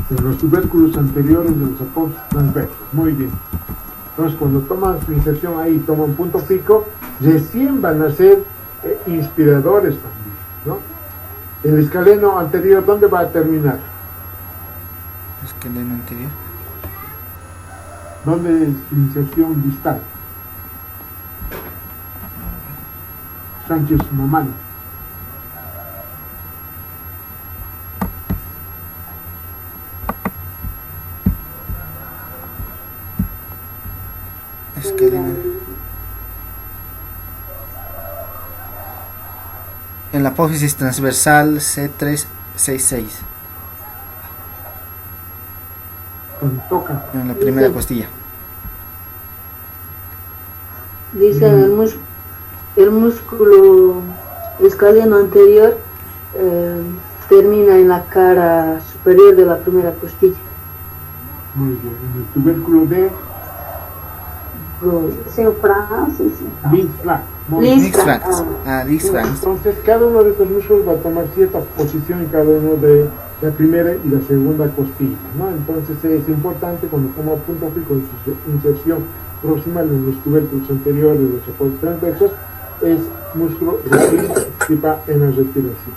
En los tubérculos anteriores de los apófisis transversos. Muy bien. Entonces, cuando toman su inserción ahí, toman punto fijo, recién van a hacer inspiradores también, ¿no? El escaleno anterior, ¿dónde va a terminar? Escaleno anterior. ¿Dónde es su inserción distal? Sánchez Mamani. Escaleno. En la apófisis transversal C366. Cuando toca. En la primera costilla. Dice el músculo escaleno anterior termina en la cara superior de la primera costilla. Muy bien. En el tubérculo de Linz-Franz. Linz-Franz. Linz-Franz. Entonces, cada uno de estos músculos va a tomar cierta posición en cada uno de la primera y la segunda costilla, ¿no? Entonces, es importante cuando toma punto fijo en su inserción proximal en los tubérculos anteriores de los apoyos transversos, es músculo que participa en la respiración.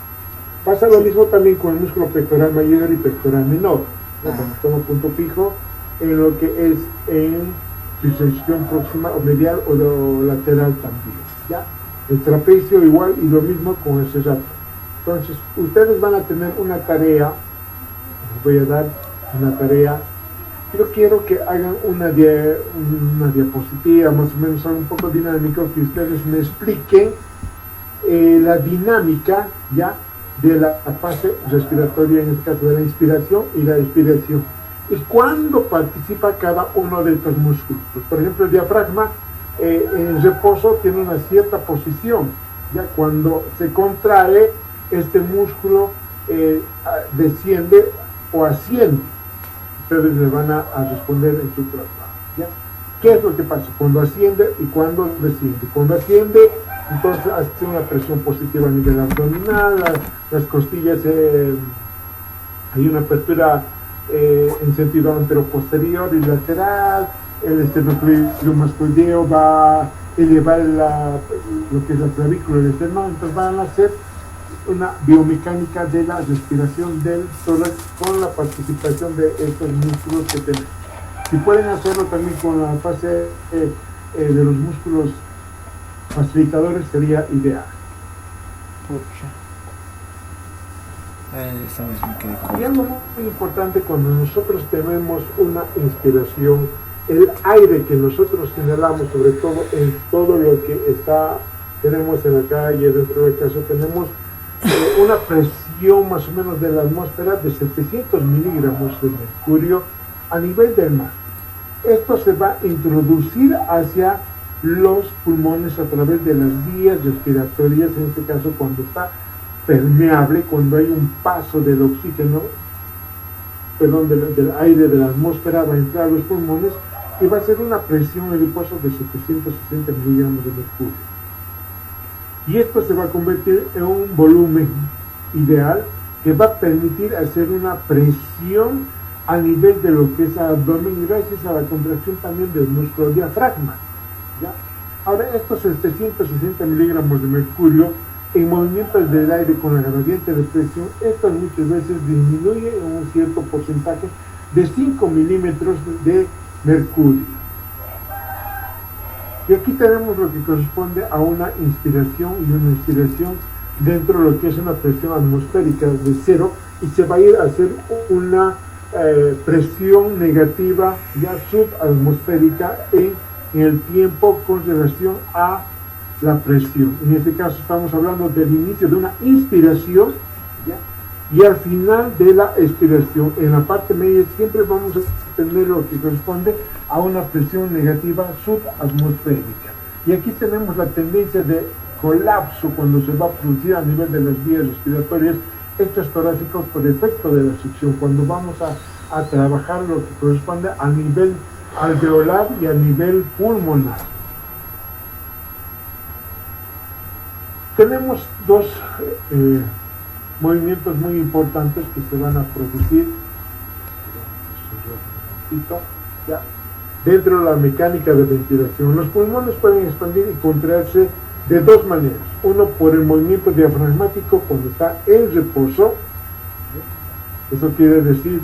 Pasa lo mismo también con el músculo pectoral mayor y pectoral menor, ¿no? Cuando toma punto fijo en lo que es en su inserción próxima o medial o lateral también, ¿ya? El trapecio igual y lo mismo con el cesato. Entonces, ustedes van a tener una tarea, les voy a dar una tarea. Yo quiero que hagan una diapositiva, más o menos algo un poco dinámico, que ustedes me expliquen la dinámica, ¿ya?, de la fase respiratoria, en este caso de la inspiración y la expiración. Y cuándo participa cada uno de estos músculos. Pues, por ejemplo, el diafragma en reposo tiene una cierta posición, ¿ya? Cuando se contrae, este músculo desciende o asciende. Ustedes me van a responder en su trabajo, ¿ya? ¿Qué es lo que pasa? Cuando asciende y cuando desciende. Cuando asciende, entonces hace una presión positiva a nivel abdominal, las costillas, hay una apertura en sentido anteroposterior y lateral, el esternocleido masculino va a elevar lo que es la clavícula del esternón, entonces van a hacer una biomecánica de la respiración del tórax con la participación de estos músculos que tenemos. Si pueden hacerlo también con la fase de los músculos facilitadores, sería ideal. Y algo muy importante, cuando nosotros tenemos una inspiración, el aire que nosotros inhalamos, sobre todo en todo lo que tenemos en la calle, dentro del caso, tenemos una presión más o menos de la atmósfera de 700 miligramos de mercurio a nivel del mar. Esto se va a introducir hacia los pulmones a través de las vías respiratorias, en este caso cuando está permeable, cuando hay un paso del oxígeno, del aire de la atmósfera, va a entrar a los pulmones y va a ser una presión en el reposo de 760 miligramos de mercurio. Y esto se va a convertir en un volumen ideal que va a permitir hacer una presión a nivel de lo que es abdomen, gracias a la contracción también del músculo diafragma, ¿ya? Ahora, estos 760 miligramos de mercurio en movimientos del aire con la gradiente de presión, estas muchas veces disminuyen en un cierto porcentaje de 5 milímetros de mercurio. Y aquí tenemos lo que corresponde a una inspiración y una expiración dentro de lo que es una presión atmosférica de 0, y se va a ir a hacer una presión negativa ya subatmosférica en el tiempo con relación a la presión. En este caso estamos hablando del inicio de una inspiración, ¿ya?, y al final de la expiración. En la parte media siempre vamos a tener lo que corresponde a una presión negativa subatmosférica. Y aquí tenemos la tendencia de colapso cuando se va a producir a nivel de las vías respiratorias, estos torácicos, por efecto de la succión, cuando vamos a trabajar lo que corresponde a nivel alveolar y a nivel pulmonar. Tenemos dos movimientos muy importantes que se van a producir dentro de la mecánica de ventilación. Los pulmones pueden expandir y contraerse de dos maneras. Uno, por el movimiento diafragmático cuando está en reposo. Eso quiere decir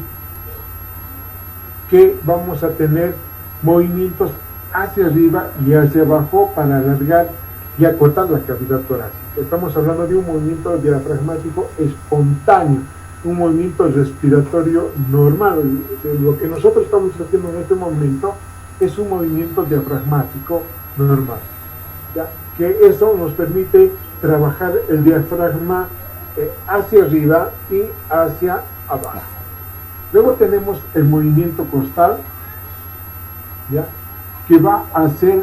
que vamos a tener movimientos hacia arriba y hacia abajo para alargar y acortar la cavidad torácica. Estamos hablando de un movimiento diafragmático espontáneo, un movimiento respiratorio normal. Lo que nosotros estamos haciendo en este momento es un movimiento diafragmático normal, ¿ya? Que eso nos permite trabajar el diafragma hacia arriba y hacia abajo. Luego tenemos el movimiento costal, ¿ya? Que va a hacer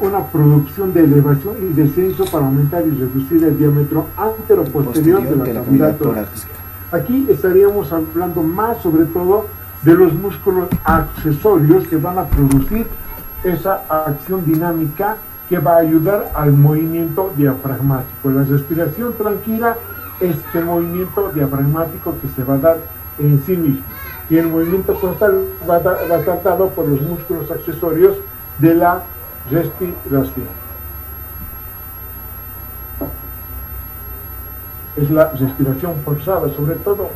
una producción de elevación y descenso para aumentar y reducir el diámetro antero-posterior de la cavidad torácica. Aquí estaríamos hablando más sobre todo de los músculos accesorios que van a producir esa acción dinámica que va a ayudar al movimiento diafragmático. La respiración tranquila es el movimiento diafragmático que se va a dar en sí mismo. Y el movimiento costal va a estar dado por los músculos accesorios de la respiración. Es la respiración forzada, sobre todo.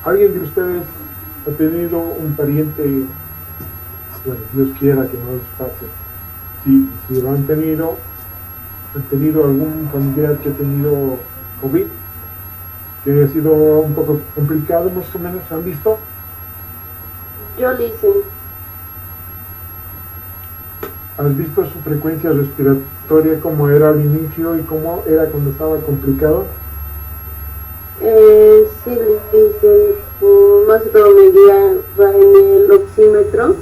¿Alguien de ustedes ha tenido un pariente, bueno, Dios quiera que no les pase, si lo han tenido algún familiar que ha tenido COVID, que ha sido un poco complicado, más o menos, ¿han visto? Yo le hice. ¿Has visto su frecuencia respiratoria, cómo era al inicio y cómo era cuando estaba complicado? Sí, le hice. Más que todo medía en el oxímetro,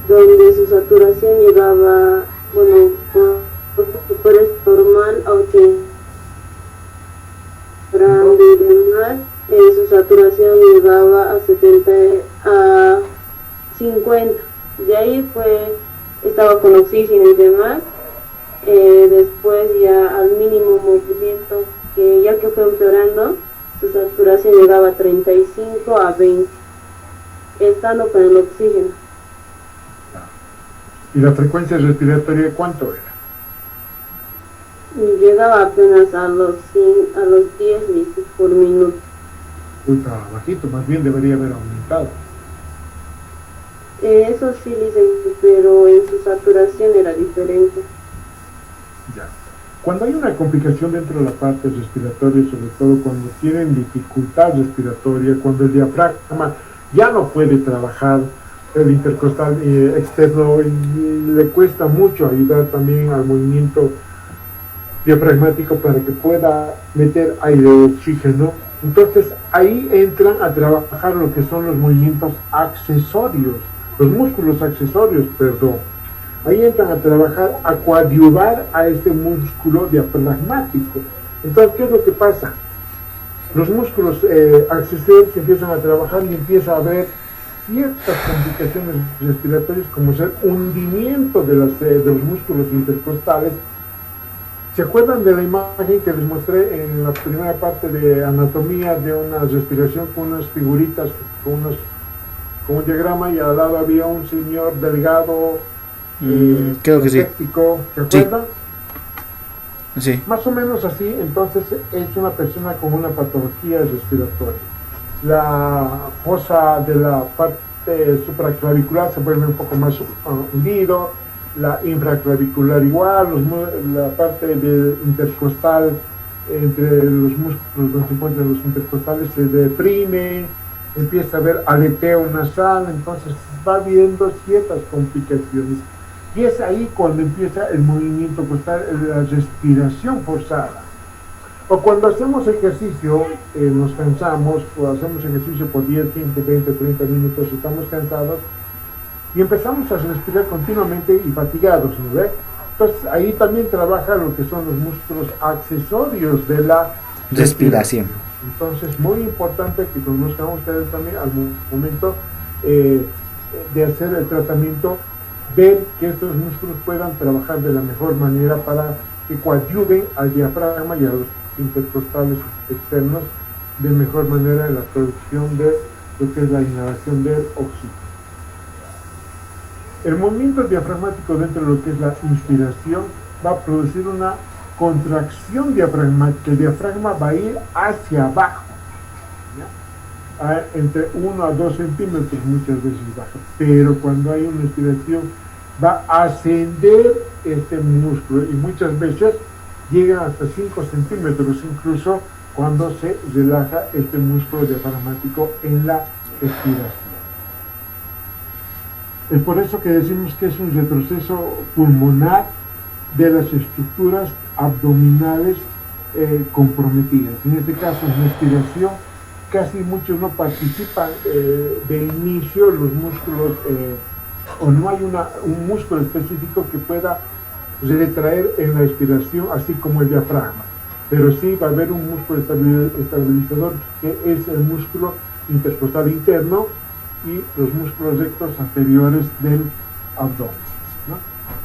donde su saturación llegaba, bueno, por normal a 80 grande y demás. Su saturación llegaba a 70, a 50. De ahí estaba con oxígeno y demás. Después ya al mínimo movimiento, que ya que fue empeorando, su saturación llegaba a 35 a 20, estando con el oxígeno. ¿Y la frecuencia respiratoria cuánto era? Llegaba apenas a los 10 litros por minuto. Ultra bajito, más bien debería haber aumentado. Eso sí, dicen, pero en su saturación era diferente. Ya. Cuando hay una complicación dentro de la parte respiratoria, sobre todo cuando tienen dificultad respiratoria, cuando el diafragma ya no puede trabajar, el intercostal externo, y le cuesta mucho ayudar también al movimiento diafragmático para que pueda meter aire o oxígeno, entonces ahí entran a trabajar lo que son los movimientos accesorios, los músculos accesorios, perdón. Ahí entran a trabajar, a coadyuvar a este músculo diafragmático. Entonces, ¿qué es lo que pasa? Los músculos accesorios empiezan a trabajar y empieza a haber ciertas complicaciones respiratorias, como ser hundimiento de los músculos intercostales. ¿Se acuerdan de la imagen que les mostré en la primera parte de anatomía de una respiración con unas figuritas, con un diagrama, y al lado había un señor delgado, creo que sí. escéptico, ¿se acuerdan? Sí. Más o menos así. Entonces es una persona con una patología respiratoria. La fosa de la parte supraclavicular se vuelve un poco más hundido, la infraclavicular igual, la parte del intercostal, entre los músculos donde se encuentran los intercostales, se deprime, empieza a haber aleteo nasal, entonces va viendo ciertas complicaciones. Y es ahí cuando empieza el movimiento costal, la respiración forzada. O cuando hacemos ejercicio, nos cansamos, o hacemos ejercicio por 10, 15, 20, 30 minutos, estamos cansados, y empezamos a respirar continuamente y fatigados, ¿no ve? Entonces ahí también trabaja lo que son los músculos accesorios de la Respiración. Entonces, muy importante que conozcan ustedes también al momento de hacer el tratamiento, ver que estos músculos puedan trabajar de la mejor manera para que coadyuven al diafragma y a los intercostales externos de mejor manera en la producción de lo que es la inhalación del oxígeno. El movimiento diafragmático dentro de lo que es la inspiración va a producir una contracción diafragmática. El diafragma va a ir hacia abajo, entre 1 a 2 centímetros muchas veces baja, pero cuando hay una inspiración va a ascender este músculo y muchas veces llega hasta 5 centímetros incluso cuando se relaja este músculo diafragmático en la expiración. Es por eso que decimos que es un retroceso pulmonar de las estructuras abdominales comprometidas. En este caso, en la expiración, casi muchos no participan de inicio los músculos, o no hay un músculo específico que pueda retraer en la expiración, así como el diafragma. Pero sí va a haber un músculo estabilizador, que es el músculo intercostal interno y los músculos rectos anteriores del abdomen, ¿no?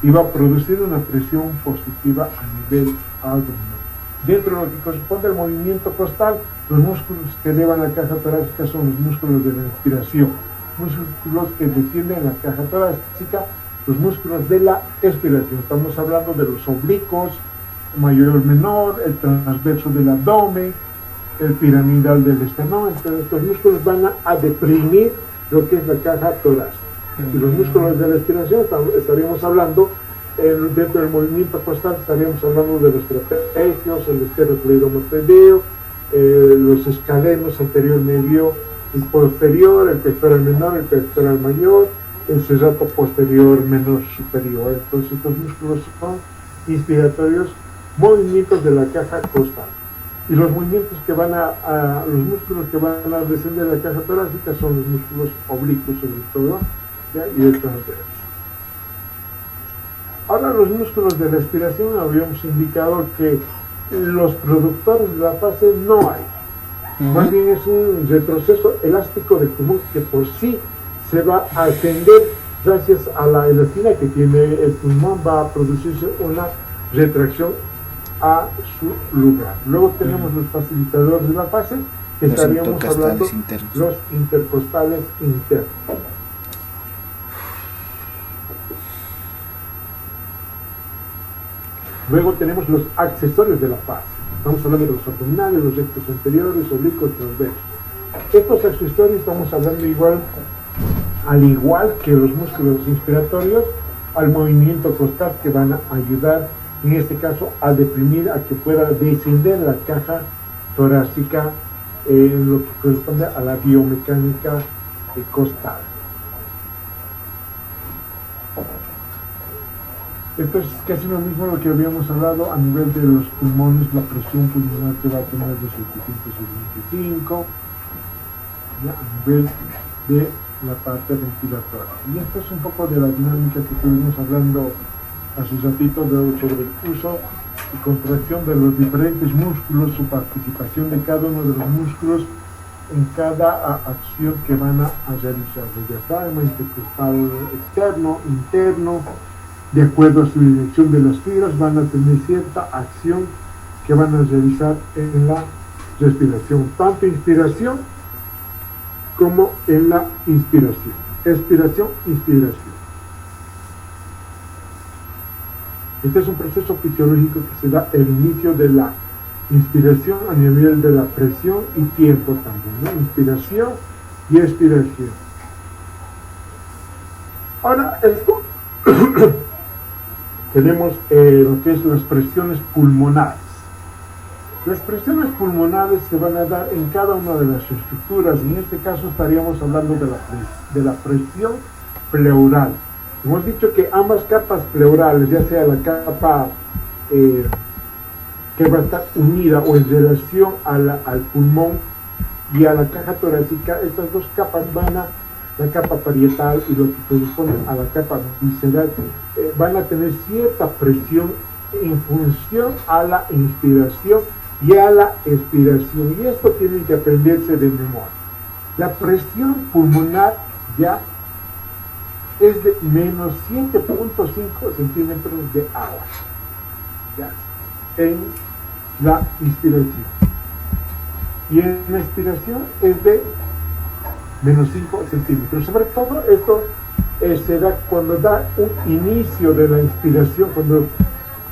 Y va a producir una presión positiva a nivel abdominal. Dentro de lo que corresponde al movimiento costal, los músculos que elevan la caja torácica son los músculos de la inspiración, músculos que descienden la caja torácica, los músculos de la expiración. Estamos hablando de los oblicuos, mayor, menor, el transverso del abdomen, el piramidal del esternón. Entonces estos músculos van a deprimir lo que es la caja torácica. Y los músculos de la expiración estaríamos hablando, dentro del movimiento costal estaríamos hablando de los trapecios, el esternocleidomastoideo, los escalenos anterior, medio y posterior, el pectoral menor, el pectoral mayor, el serrato posterior, menor, superior. Entonces estos músculos son inspiratorios, movimientos de la caja costal. Y los movimientos que van los músculos que van a descender de la caja torácica son los músculos oblicuos sobre todo, ¿ya? Y el transverso. Ahora los músculos de la expiración, habíamos indicado que los productores de la fase no hay. Más bien es un retroceso elástico del pulmón que por sí se va a ascender gracias a la elastina que tiene el pulmón, va a producirse una retracción a su lugar. Luego tenemos los facilitadores de la fase, que estaríamos hablando internos. Los intercostales internos. Luego tenemos los accesorios de la fase. Estamos hablando de los abdominales, los rectos anteriores, oblicuos, transversos. Estos accesorios estamos hablando al igual que los músculos inspiratorios, al movimiento costal, que van a ayudar, en este caso, a deprimir, a que pueda descender la caja torácica en lo que corresponde a la biomecánica costal. Esto es casi lo mismo lo que habíamos hablado a nivel de los pulmones, la presión pulmonar que va a tener de 725, ¿ya? A nivel de la parte ventilatoria. Y esto es un poco de la dinámica que estuvimos hablando hace un ratito sobre el uso y contracción de los diferentes músculos, su participación de cada uno de los músculos en cada acción que van a realizar, el diafragma, intercostal externo, interno. De acuerdo a su dirección de las fibras, van a tener cierta acción que van a realizar en la respiración, tanto inspiración como en la inspiración. Expiración, inspiración. Este es un proceso fisiológico que se da el inicio de la inspiración a nivel de la presión y tiempo también, ¿no? Inspiración y expiración. Ahora, esto tenemos lo que es las presiones pulmonares. Las presiones pulmonares se van a dar en cada una de las estructuras. En este caso estaríamos hablando de la presión pleural. Hemos dicho que ambas capas pleurales, ya sea la capa que va a estar unida o en relación al pulmón y a la caja torácica, estas dos capas la capa parietal y lo que corresponde a la capa visceral, van a tener cierta presión en función a la inspiración y a la expiración, y esto tienen que aprenderse de memoria. La presión pulmonar ya es de menos 7.5 centímetros de agua, ya, en la inspiración, y en la expiración es de menos 5 centímetros. Sobre todo esto se da cuando da un inicio de la inspiración, cuando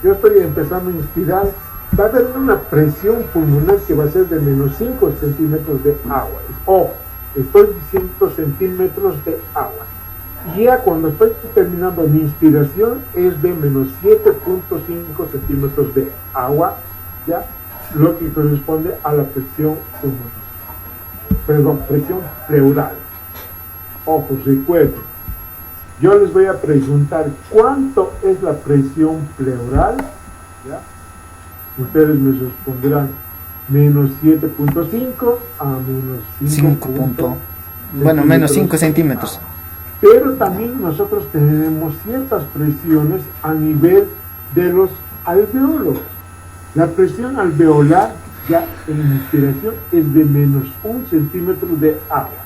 yo estoy empezando a inspirar, va a haber una presión pulmonar que va a ser de menos 5 centímetros de agua. Ojo, estoy diciendo centímetros de agua. Y ya cuando estoy terminando mi inspiración es de menos 7.5 centímetros de agua, ya, lo que corresponde a la presión pulmonar. Perdón, presión pleural. Ojo, recuerden, yo les voy a preguntar cuánto es la presión pleural, ¿ya? Ustedes me responderán menos 7.5 a menos 5. Bueno, menos 5 centímetros. Pero también nosotros tenemos ciertas presiones a nivel de los alveolos. La presión alveolar ya en inspiración es de menos 1 centímetro de agua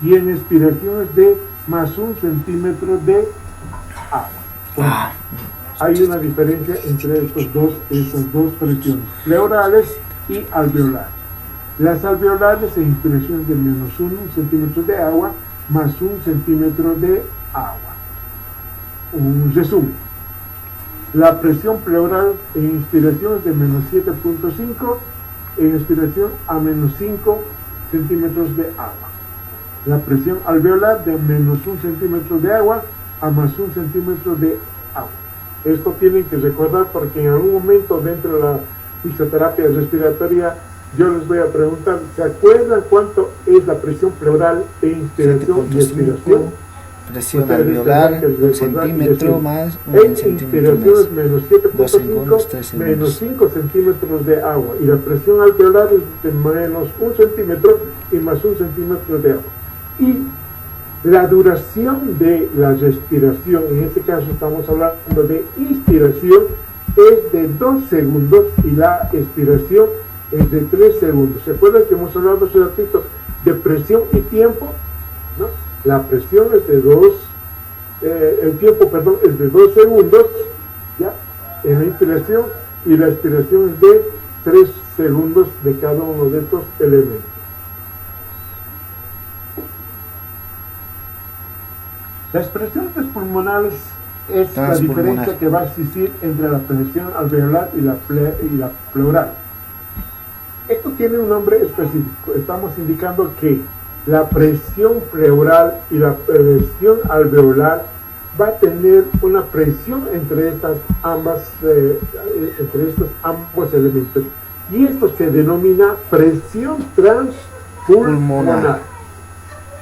y en expiración es de más 1 centímetro de agua. Bueno, hay una diferencia entre esas dos presiones, pleurales y alveolares. Las alveolares en inspiración es de menos 1 centímetro de agua más 1 centímetro de agua. Un resumen. La presión pleural en inspiración es de menos 7.5, en expiración a menos 5 centímetros de agua. La presión alveolar de menos 1 centímetro de agua a más 1 centímetro de agua. Esto tienen que recordar porque en algún momento dentro de la fisioterapia respiratoria yo les voy a preguntar, ¿se acuerdan cuánto es la presión pleural en inspiración y expiración? Presión alveolar, 1 centímetro más 1 en centímetro inspiración es más. menos 2 segundos, 7.5, 3 segundos. menos 5 centímetros de agua. Y la presión alveolar es de menos 1 centímetro y más 1 centímetro de agua. Y la duración de la respiración, en este caso estamos hablando de inspiración, es de 2 segundos y la expiración es de 3 segundos. ¿Se acuerdan que hemos hablado hace ratito de presión y tiempo? ¿No? La presión es de el tiempo, perdón, es de 2 segundos, ¿ya? En la inspiración, y la expiración es de 3 segundos de cada uno de estos elementos. Las presiones pulmonares es la diferencia que va a existir entre la presión alveolar y la pleural. Esto tiene un nombre específico. Estamos indicando que la presión pleural y la presión alveolar va a tener una presión entre estos ambos elementos. Y esto se denomina presión transpulmonar.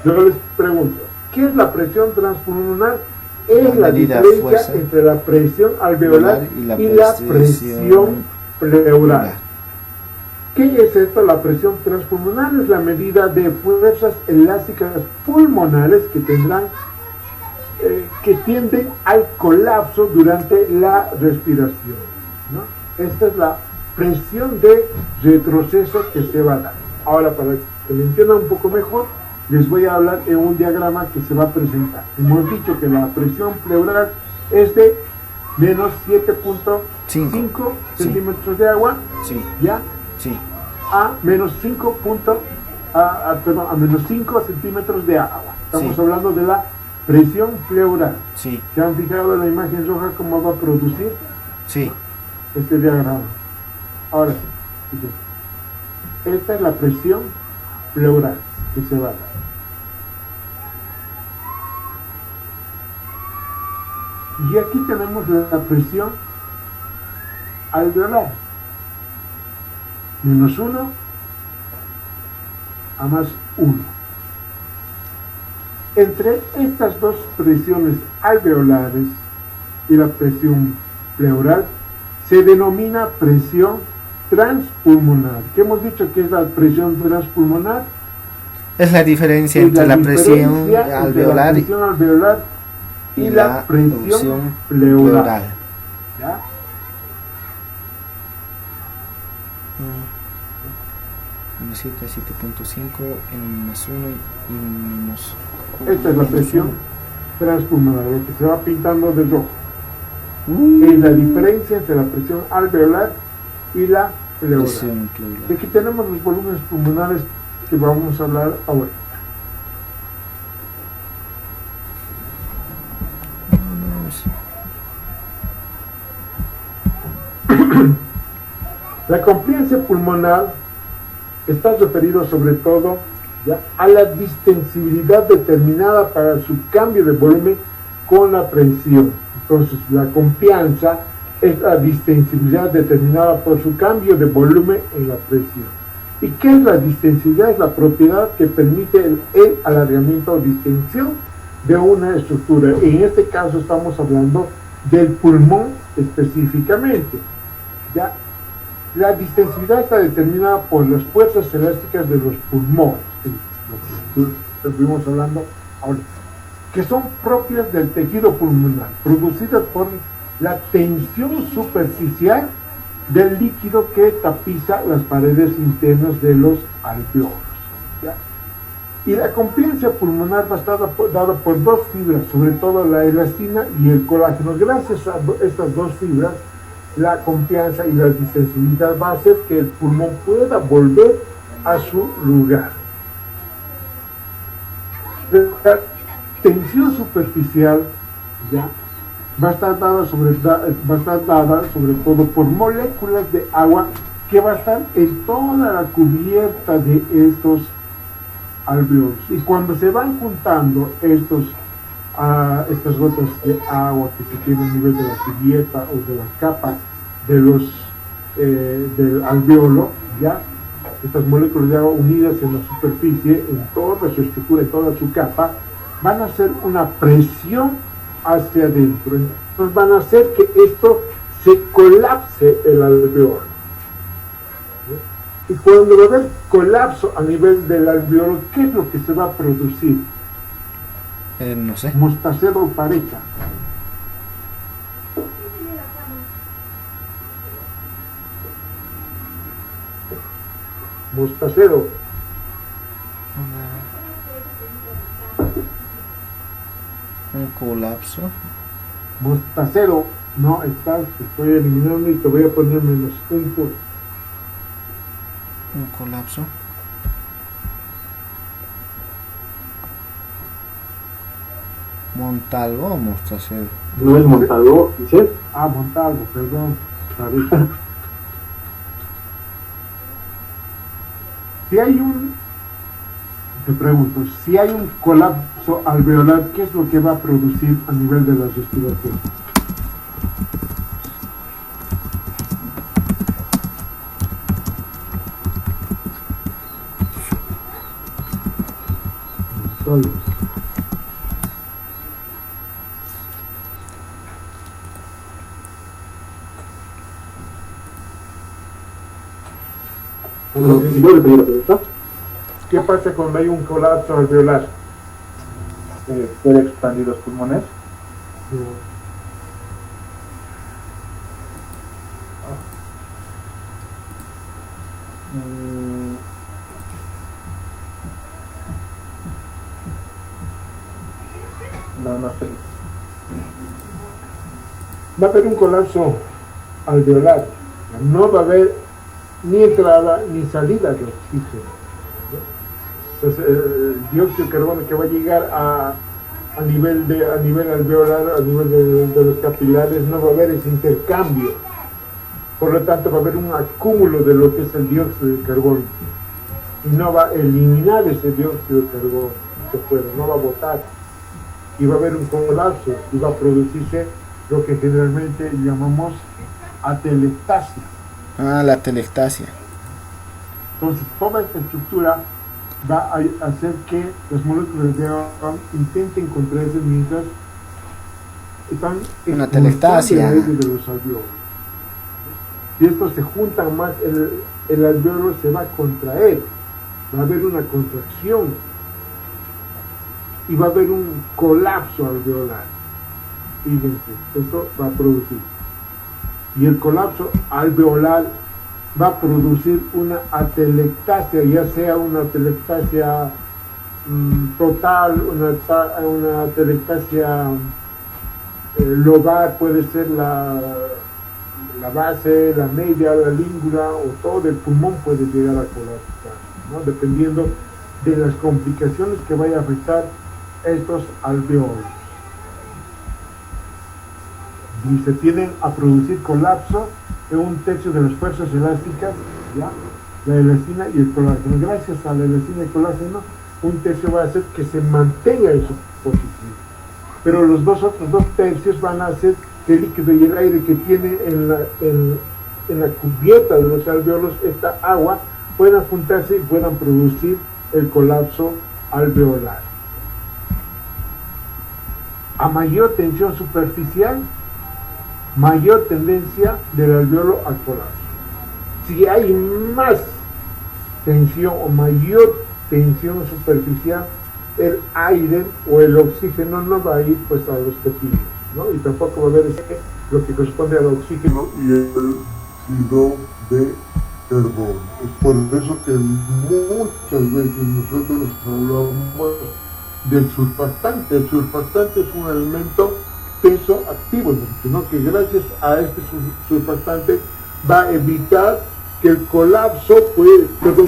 Yo les pregunto, ¿qué es la presión transpulmonar? Es la diferencia entre la presión alveolar y la presión pleural. ¿Qué es esto? La presión transpulmonar es la medida de fuerzas elásticas pulmonares que tendrán, que tienden al colapso durante la respiración, ¿no? Esta es la presión de retroceso que se va a dar. Ahora, para que me entiendan un poco mejor, les voy a hablar en un diagrama que se va a presentar. Hemos dicho que la presión pleural es de menos 7.5 centímetros de agua, ¿ya? Sí. A menos 5 centímetros de agua. Estamos hablando de la presión pleural. Sí. ¿Se han fijado en la imagen roja cómo va a producir? Sí. Este diagrama. Ahora sí. Esta es la presión pleural que se va a dar. Y aquí tenemos la presión alveolar. Menos 1 a más 1. Entre estas dos presiones alveolares y la presión pleural se denomina presión transpulmonar. ¿Qué hemos dicho que es la presión transpulmonar? Es la diferencia entre la presión alveolar y la presión pleural. ¿Ya? Menos 7 a 7.5 en más 1 y menos. Esta es la presión transpulmonar, lo que se va pintando de rojo. Es la diferencia entre la presión alveolar y la pleural. Y aquí tenemos los volúmenes pulmonares que vamos a hablar ahora. La compliancia pulmonar está referido sobre todo ya a la distensibilidad determinada para su cambio de volumen con la presión. Entonces, la complianza es la distensibilidad determinada por su cambio de volumen en la presión. ¿Y qué es la distensibilidad? Es la propiedad que permite el alargamiento o distensión de una estructura. En este caso estamos hablando del pulmón específicamente. ¿Ya? La distensibilidad está determinada por las fuerzas elásticas de los pulmones, lo que estuvimos hablando ahora, que son propias del tejido pulmonar, producidas por la tensión superficial del líquido que tapiza las paredes internas de los alveolos. ¿Ya? Y la compliancia pulmonar va a estar dada por dos fibras, sobre todo la elastina y el colágeno. Gracias a estas dos fibras, la complianza y la distensibilidad va a hacer que el pulmón pueda volver a su lugar. La tensión superficial, ¿ya?, va a estar dada sobre todo por moléculas de agua que va a estar en toda la cubierta de estos alveolos. Y cuando se van juntando estas gotas de agua que se tienen a nivel de la cubierta o de la capa de del alveolo, ya estas moléculas de agua unidas en la superficie, en toda su estructura, en toda su capa, van a hacer una presión hacia adentro. Entonces van a hacer que esto se colapse el alveolo. Y cuando va a haber colapso a nivel del alveolo, ¿qué es lo que se va a producir? No sé. Mostacero pareja. Mostacero. Un colapso. Mostacero. No, te estoy eliminando y te voy a poner menos un punto. Un colapso. Montalvo o Mostacero. No es Montalvo, ¿sí? Ah, Montalvo, perdón. Te pregunto, si hay un colapso alveolar, ¿qué es lo que va a producir a nivel de la respiración? ¿Qué pasa cuando hay un colapso alveolar? ¿Puede expandir los pulmones? No sé. Va a haber un colapso alveolar. No va a haber ni entrada ni salida de oxígeno. Entonces, el dióxido de carbono que va a llegar a nivel alveolar, a nivel de los capilares, no va a haber ese intercambio. Por lo tanto, va a haber un acúmulo de lo que es el dióxido de carbono. Y no va a eliminar ese dióxido de carbono que fuera, no va a botar. Y va a haber un colapso y va a producirse lo que generalmente llamamos atelectasia. Ah, la atelectasia. Entonces, toda esta estructura va a hacer que las moléculas de agua intenten contraerse mientras están una atelectasia de los alveolos. Si estos se juntan más, el alveolo se va a contraer, va a haber una contracción y va a haber un colapso alveolar. Fíjense, esto va a producir. Y el colapso alveolar va a producir una atelectasia, ya sea una atelectasia total, una atelectasia lobar, puede ser la base, la media, la língula, o todo el pulmón puede llegar a colapsar, ¿no? Dependiendo de las complicaciones que vaya a afectar estos alveolos. Y se tienden a producir colapso un tercio de las fuerzas elásticas, ¿ya? La elastina y el colágeno. Gracias a la elastina y el colágeno, un tercio va a hacer que se mantenga en su posición. Pero los otros dos tercios van a hacer que el líquido y el aire que tiene en la cubierta de los alveolos, esta agua, puedan juntarse y puedan producir el colapso alveolar. A mayor tensión superficial, mayor tendencia del alveolo a colapso. Si hay más tensión o mayor tensión superficial, el aire o el oxígeno no va a ir pues a los tejidos, ¿no? Y tampoco va a haber lo que corresponde al oxígeno y el dióxido de carbono. Es por eso que muchas veces nosotros hablamos del surfactante. El surfactante es un elemento tensoactivo, ¿no? Que gracias a este surfactante va a evitar que el colapso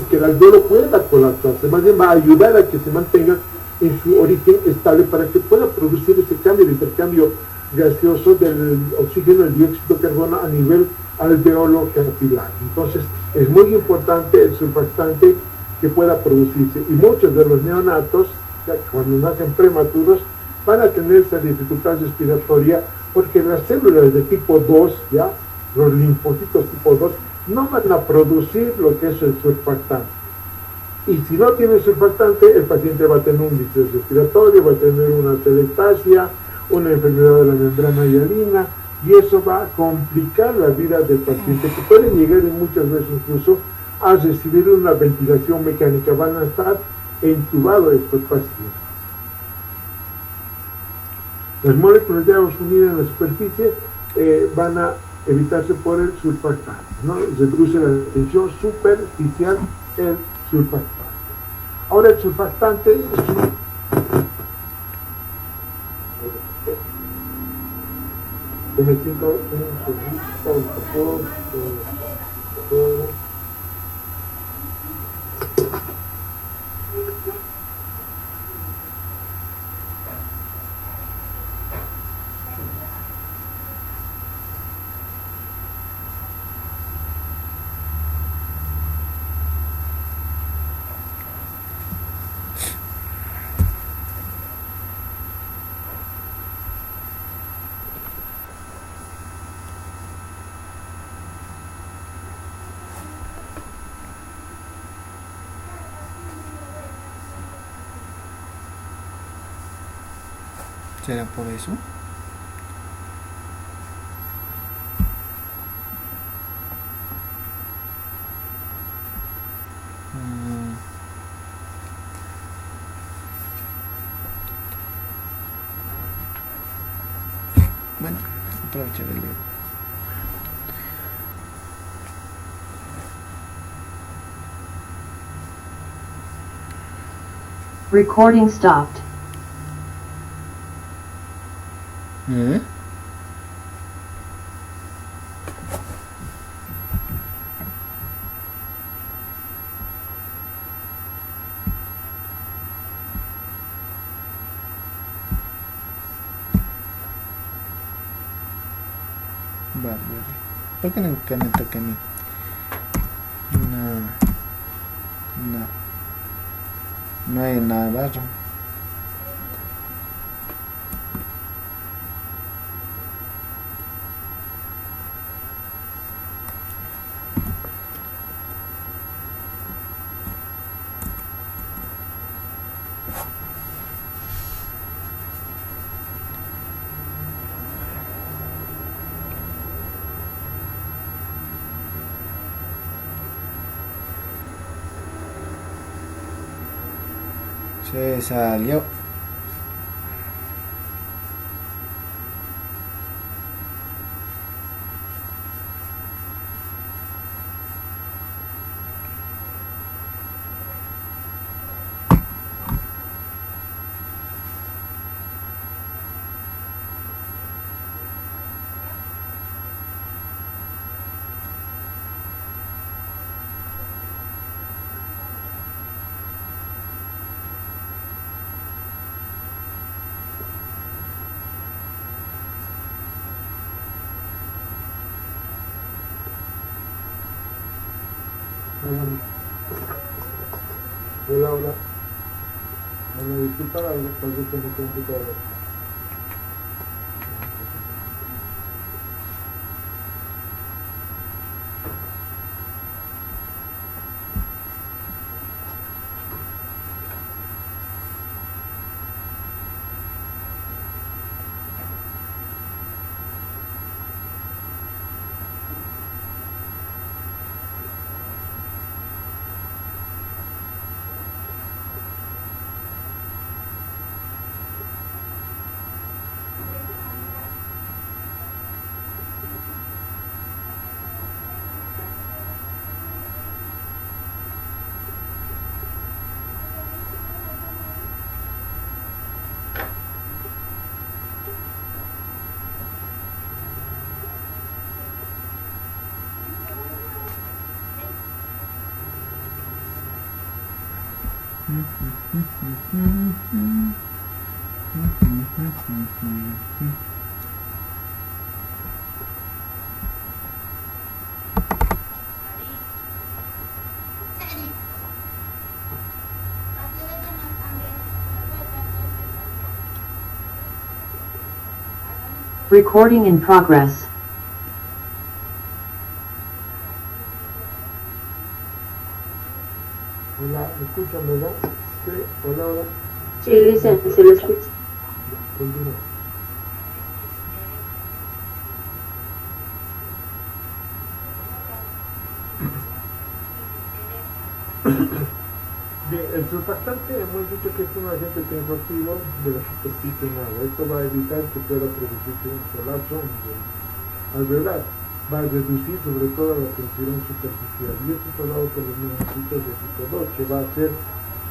que el alveolo pueda colapsarse, más bien va a ayudar a que se mantenga en su origen estable para que pueda producir ese cambio de intercambio gaseoso del oxígeno y el dióxido de carbono a nivel alveolo capilar. Entonces es muy importante el surfactante que pueda producirse, y muchos de los neonatos, ya cuando nacen prematuros, van a tener esa dificultad respiratoria porque las células de tipo 2, ya los linfocitos tipo 2, no van a producir lo que es el surfactante. Y si no tiene surfactante, el paciente va a tener un distrés respiratorio, va a tener una atelectasia, una enfermedad de la membrana hialina, y eso va a complicar la vida del paciente, que pueden llegar y muchas veces incluso a recibir una ventilación mecánica. Van a estar entubados estos pacientes. Las moléculas de agua unidas en la superficie van a evitarse por el surfactante, ¿no? Se produce la tensión superficial el surfactante. Ahora el surfactante es ¿Será por eso? Bueno, aprovechar el dedo. Recording stopped. ¿Eh? Vale. ¿Por qué no me toca a mí? No hay nada barro. Se salió. Hola, hola. Bueno, disculpa la tal con mi computadora. Recording in progress. Hola, ¿me escuchan, verdad? Sí, hola, hola. Sí, dicen, se lo escucha. Continúa. Bien, el surfactante hemos dicho que es un agente tensortivo de la superficie en agua. Esto va a evitar que pueda producirse un colapso alveolar. Va a reducir sobre todo la tensión superficial. Y esto está dado por los neumocitos de tipo 2, que va a ser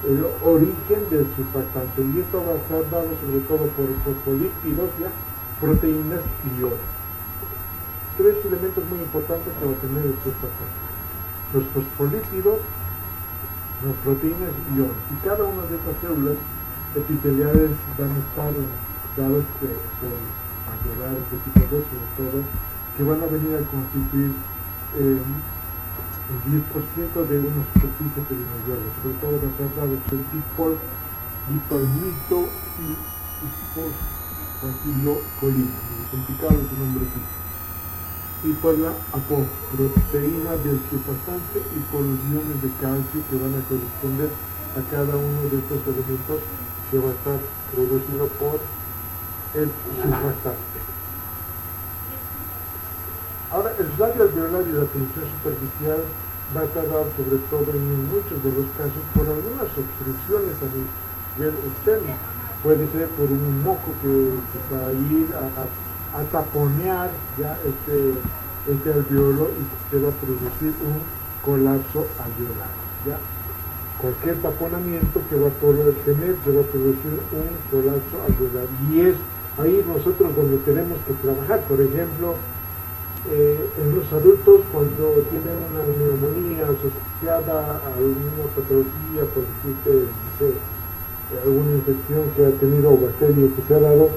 el origen del surfactante. Y esto va a estar dado sobre todo por fosfolípidos, ¿ya? Proteínas y iones. Tres elementos muy importantes que va a tener el surfactante: los fosfolípidos, las proteínas y iones. Y cada una de estas células epiteliales van a estar dados por alveolares de tipo 2 sobre todo, que van a venir a constituir el 10% de una superficie perineal, sobre todo va a estar dado por dipalmito y hipofantilocolina, muy complicado su nombrecito, y por la apoproteína del surfactante y por los iones de calcio que van a corresponder a cada uno de estos elementos que va a estar producido por el surfactante. Ahora, el radio alveolar y la tensión superficial va a estar dado sobre todo en muchos de los casos por algunas obstrucciones a nivel externo. Puede ser por un moco que va a ir a taponear ya este alveolo y se va a producir un colapso alveolar. ¿Ya? Cualquier taponamiento que va a poder tener se va a producir un colapso alveolar. Y es ahí nosotros donde tenemos que trabajar. Por ejemplo, en los adultos, cuando tienen una neumonía asociada a alguna patología, por decirte, no sé, alguna infección que ha tenido o bacteria que se ha dado,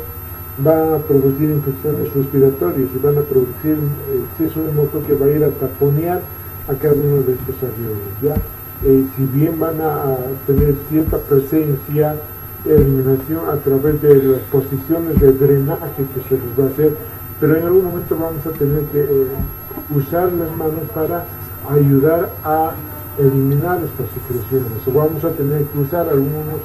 va a producir infecciones respiratorias y van a producir exceso de moco que va a ir a taponear a cada uno de estos alveolos, ¿ya? Si bien van a tener cierta presencia, eliminación a través de las posiciones de drenaje que se les va a hacer, pero en algún momento vamos a tener que usar las manos para ayudar a eliminar estas secreciones, o vamos a tener que usar algunos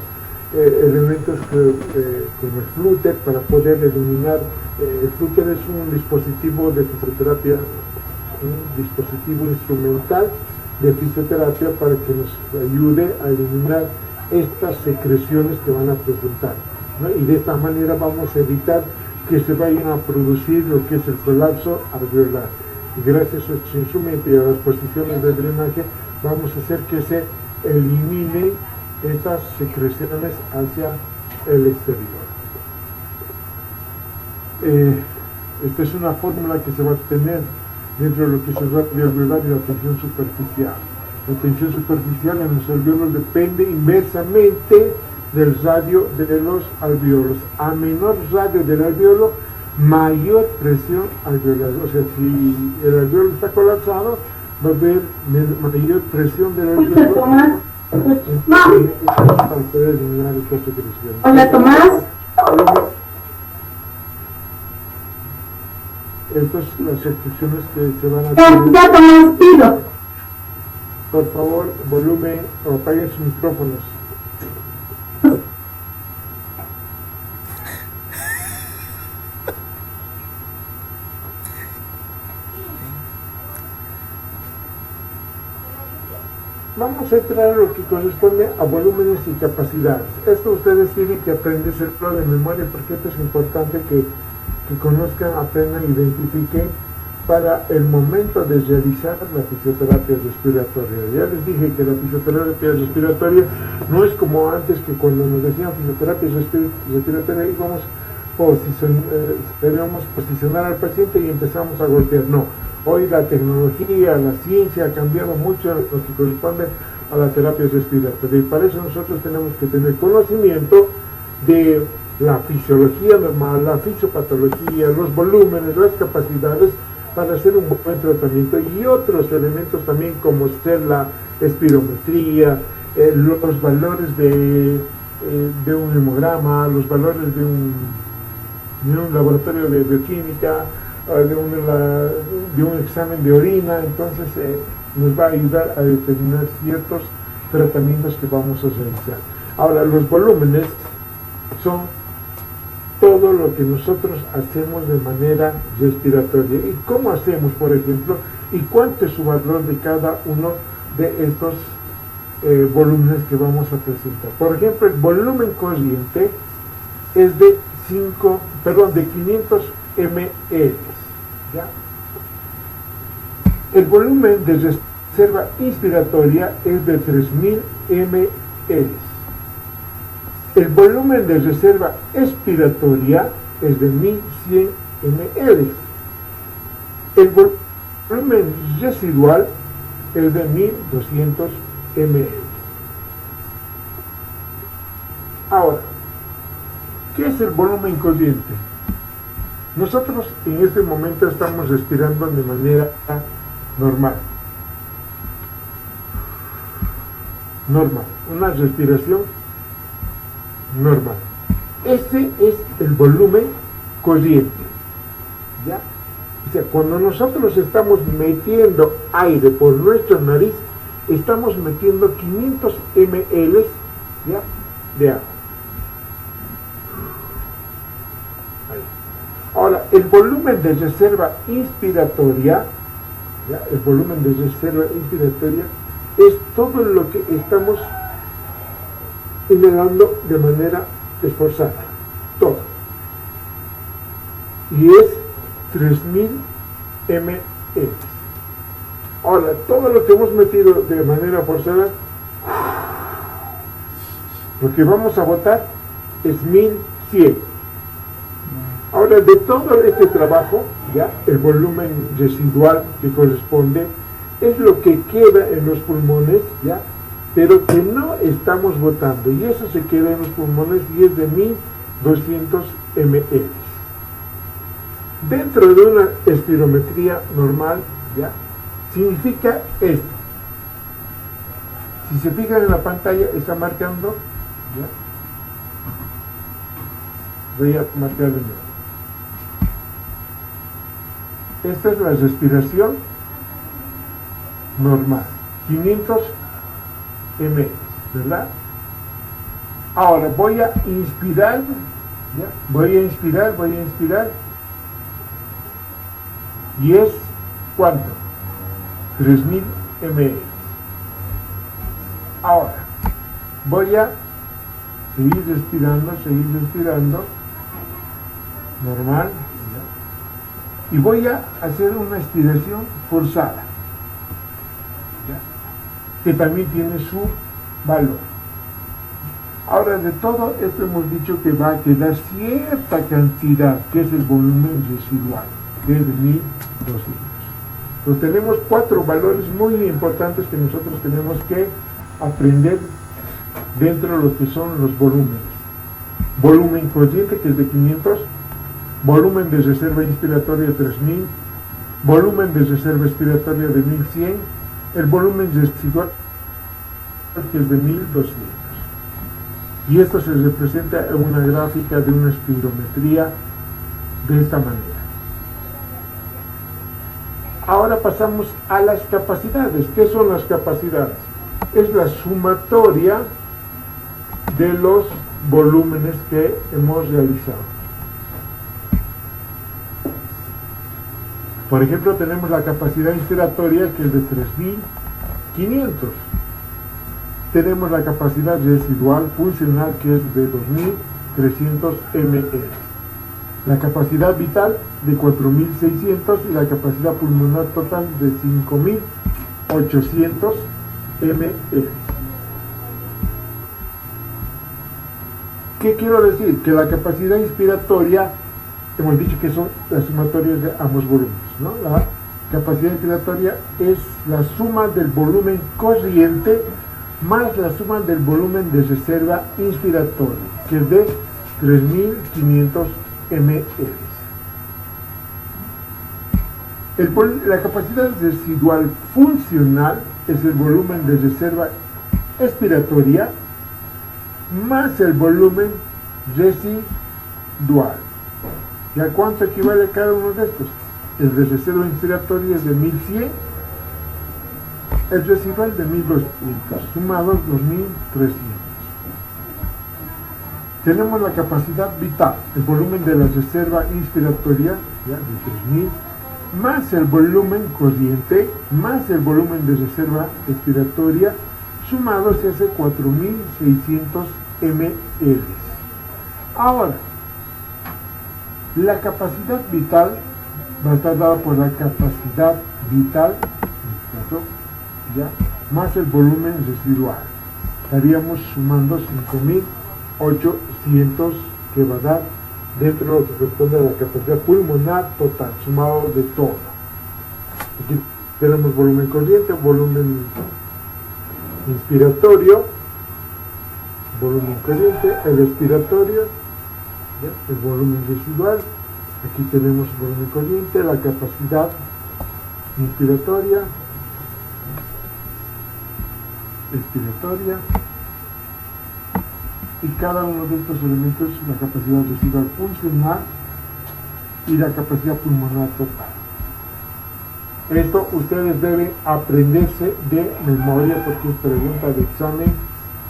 elementos como el flúter para poder eliminar. El flúter es un dispositivo de fisioterapia, un dispositivo instrumental de fisioterapia para que nos ayude a eliminar estas secreciones que van a presentar, ¿no? Y de esta manera vamos a evitar que se vayan a producir lo que es el colapso alveolar. Y gracias a este instrumento y a las posiciones de drenaje vamos a hacer que se eliminen estas secreciones hacia el exterior. Esta es una fórmula que se va a tener dentro de lo que es el radio alveolar y la tensión superficial. La tensión superficial en los alveolos depende inversamente del radio de los alveolos. A menor radio del alveolo, mayor presión alveolar. O sea, si el alveolo está colapsado, va a haber mayor presión de la Escucha, Tomás. para poder eliminar el caso de presión. Hola, Tomás. Estas son las obstrucciones que se van a Ya, hacer. ya, Tomás, pido. Por favor, volumen o apaguen sus micrófonos. Vamos a entrar a lo que corresponde a volúmenes y capacidades. Esto ustedes tienen que aprenderlo de memoria porque esto es importante que conozcan, aprendan, identifiquen para el momento de realizar la fisioterapia respiratoria. Ya les dije que la fisioterapia respiratoria no es como antes, que cuando nos decían fisioterapia respiratoria íbamos debíamos posicionar al paciente y empezamos a golpear. No, hoy la tecnología, la ciencia ha cambiado mucho lo que corresponde a la terapia respiratoria, y para eso nosotros tenemos que tener conocimiento de la fisiología normal, la fisiopatología, los volúmenes, las capacidades para hacer un buen tratamiento, y otros elementos también como ser la espirometría, los valores de un hemograma, los valores de un laboratorio de bioquímica, de un examen de orina. Entonces nos va a ayudar a determinar ciertos tratamientos que vamos a realizar. Ahora, los volúmenes son todo lo que nosotros hacemos de manera respiratoria. ¿Y cómo hacemos, por ejemplo? ¿Y cuánto es su valor de cada uno de estos volúmenes que vamos a presentar? Por ejemplo, el volumen corriente es de 500 ml. ¿Ya? El volumen de reserva inspiratoria es de 3000 ml. El volumen de reserva expiratoria es de 1100 ml. El volumen residual es de 1200 ml. Ahora, ¿qué es el volumen corriente? Nosotros en este momento estamos respirando de manera normal. Una respiración normal. Ese es el volumen corriente. ¿Ya? O sea, cuando nosotros estamos metiendo aire por nuestra nariz, estamos metiendo 500 ml, ¿ya?, de agua. Ahí. Ahora, el volumen de reserva inspiratoria, ¿ya?, el volumen de reserva inspiratoria es todo lo que estamos inhalando de manera esforzada, todo, y es 3000 ml. Ahora, todo lo que hemos metido de manera forzada, lo que vamos a botar es 1100. Ahora, de todo este trabajo, ya el volumen residual que corresponde es lo que queda en los pulmones, ya, pero que no estamos botando, y eso se queda en los pulmones y es de 1200 ml. Dentro de una espirometría normal, ya, significa esto. Si se fijan en la pantalla, está marcando, ya, voy a marcar de nuevo. Esta es la respiración normal, 500 ml, ¿verdad? Ahora voy a inspirar, ¿ya? Voy a inspirar, y es ¿cuánto? 3000 ml. Ahora voy a seguir respirando normal, ¿ya? Y voy a hacer una expiración forzada, ¿ya?, que también tiene su valor. Ahora, de todo esto hemos dicho que va a quedar cierta cantidad, que es el volumen residual, que es de 1200. Entonces tenemos 4 valores muy importantes que nosotros tenemos que aprender dentro de lo que son los volúmenes. Volumen corriente, que es de 500, volumen de reserva inspiratoria de 3000, volumen de reserva expiratoria de 1100, el volumen residual que es de 1200. Y esto se representa en una gráfica de una espirometría de esta manera. Ahora pasamos a las capacidades. ¿Qué son las capacidades? Es la sumatoria de los volúmenes que hemos realizado. Por ejemplo, tenemos la capacidad inspiratoria, que es de 3500. Tenemos la capacidad residual funcional, que es de 2300 ml. La capacidad vital de 4600 y la capacidad pulmonar total de 5800 ml. ¿Qué quiero decir? Que la capacidad inspiratoria, hemos dicho que son las sumatorias de ambos volúmenes, ¿no? La capacidad inspiratoria es la suma del volumen corriente más la suma del volumen de reserva inspiratoria, que es de 3500 ml. La capacidad residual funcional es el volumen de reserva expiratoria más el volumen residual. ¿Y a cuánto equivale cada uno de estos? El de reserva inspiratoria es de 1100, el residual de 1200, sumados 2300. Tenemos la capacidad vital, el volumen de la reserva inspiratoria, ya, de 3000, más el volumen corriente, más el volumen de reserva expiratoria, sumado se hace 4600 ml. Ahora, la capacidad vital va a estar dada por la capacidad vital, ya, más el volumen residual. Estaríamos sumando 5800, que va a dar dentro de lo que corresponde a la capacidad pulmonar total, sumado de todo. Aquí tenemos volumen corriente, volumen inspiratorio, volumen corriente, el expiratorio, ¿ya? El volumen residual. Aquí tenemos volumen corriente, la capacidad inspiratoria, expiratoria, y cada uno de estos elementos, la capacidad residual funcional y la capacidad pulmonar total. Esto ustedes deben aprenderse de memoria, porque es pregunta de examen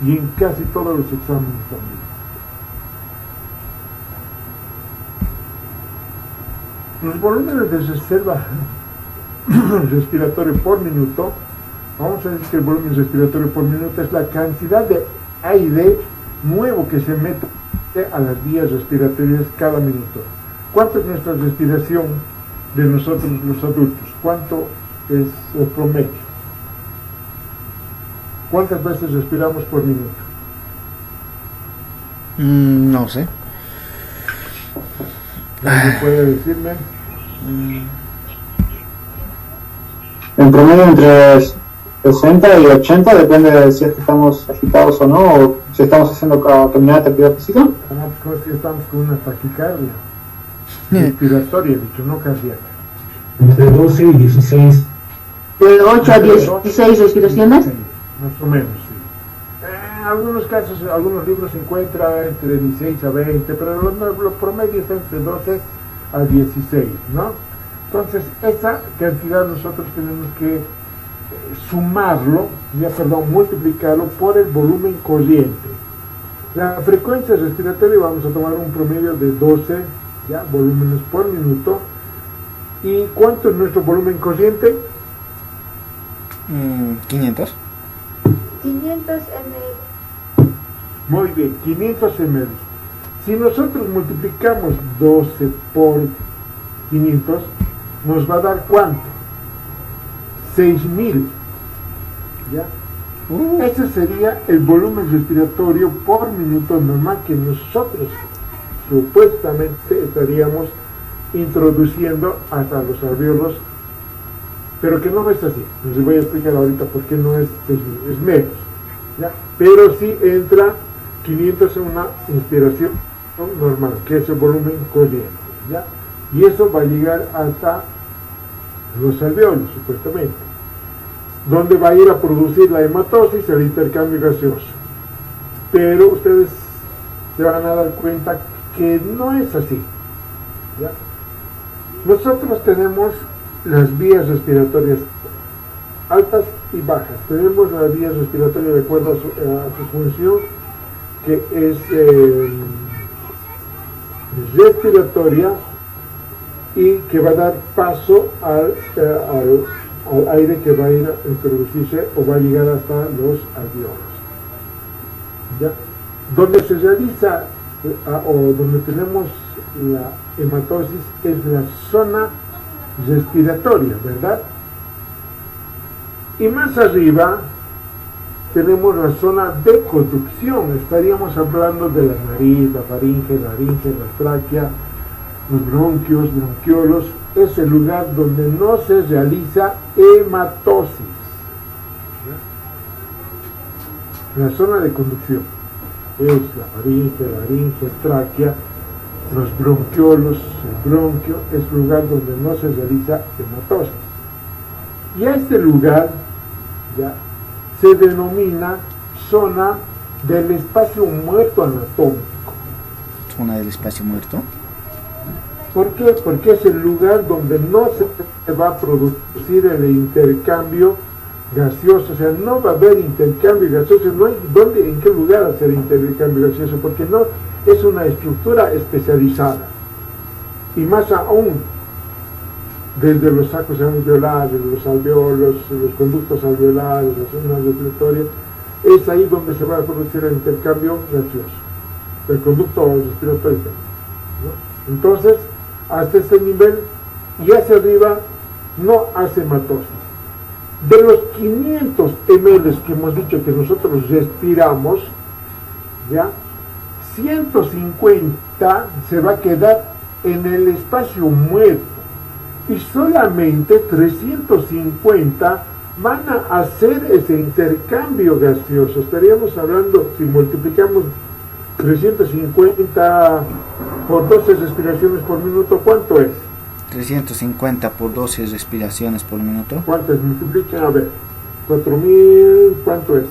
y en casi todos los exámenes también. Los volúmenes de reserva respiratorio por minuto, vamos a decir que el volumen respiratorio por minuto es la cantidad de aire nuevo que se mete a las vías respiratorias cada minuto. ¿Cuánto es nuestra respiración de nosotros los adultos? ¿Cuánto es el promedio? ¿Cuántas veces respiramos por minuto? No sé. ¿Alguien puede decirme? En promedio entre 60 y 80, depende de si es que estamos agitados o no, o si estamos haciendo caminata, actividad física. Si estamos con una taquicardia respiratoria, dicho, no cardíaca. Entre 12 y 16. ¿De 8 a 16 respiraciones? Más o menos, sí. En algunos casos, algunos libros se encuentra entre 16 a 20, pero los promedios están entre 12 a 16, ¿no? Entonces, esa cantidad nosotros tenemos que multiplicarlo por el volumen corriente. La frecuencia respiratoria, vamos a tomar un promedio de 12, ¿ya?, volúmenes por minuto. ¿Y cuánto es nuestro volumen corriente? 500. 500 ml. Muy bien, 500 ml. Si nosotros multiplicamos 12 por 500, nos va a dar ¿cuánto? 6000. ¿Ya? Ese sería el volumen respiratorio por minuto normal que nosotros supuestamente estaríamos introduciendo hasta los alvéolos, pero que no es así. Les voy a explicar ahorita por qué no es 6000, es menos, ¿ya? Pero sí entra 500 en una inspiración normal, que es el volumen corriente, ¿ya? Y eso va a llegar hasta los alveolos, supuestamente, donde va a ir a producir la hematosis, el intercambio gaseoso. Pero ustedes se van a dar cuenta que no es así, ¿ya? Nosotros tenemos las vías respiratorias altas y bajas. Tenemos la vía respiratoria de acuerdo a su función, que es respiratoria y que va a dar paso al aire que va a ir a introducirse o va a llegar hasta los alveolos. ¿Ya? Donde se realiza o donde tenemos la hematosis es la zona respiratoria, ¿verdad? Y más arriba tenemos la zona de conducción. Estaríamos hablando de la nariz, la faringe, la tráquea, los bronquios, bronquiolos. Es el lugar donde no se realiza hematosis. ¿Ya? La zona de conducción es la faringe, laringe, tráquea, los bronquiolos, el bronquio, es el lugar donde no se realiza hematosis. Y a este lugar, ¿ya?, se denomina zona del espacio muerto anatómico. ¿Zona del espacio muerto? ¿Por qué? Porque es el lugar donde no se va a producir el intercambio gaseoso, o sea, no va a haber intercambio gaseoso, no hay dónde, en qué lugar hacer intercambio gaseoso, porque no es una estructura especializada. Y más aún, desde los sacos alveolares, los alveolos, los conductos alveolares, las zonas respiratorias, es ahí donde se va a producir el intercambio gaseoso, el conducto respiratorio, ¿no? Entonces, hasta este nivel y hacia arriba no hace hematosis. De los 500 ml que hemos dicho que nosotros respiramos, ¿ya?, 150 se va a quedar en el espacio muerto y solamente 350 van a hacer ese intercambio gaseoso. Estaríamos hablando, si multiplicamos 350 por 12 respiraciones por minuto, ¿cuánto es? 350 por 12 respiraciones por minuto. ¿Cuántas? Multipliquen, a ver. 4000, ¿cuánto es?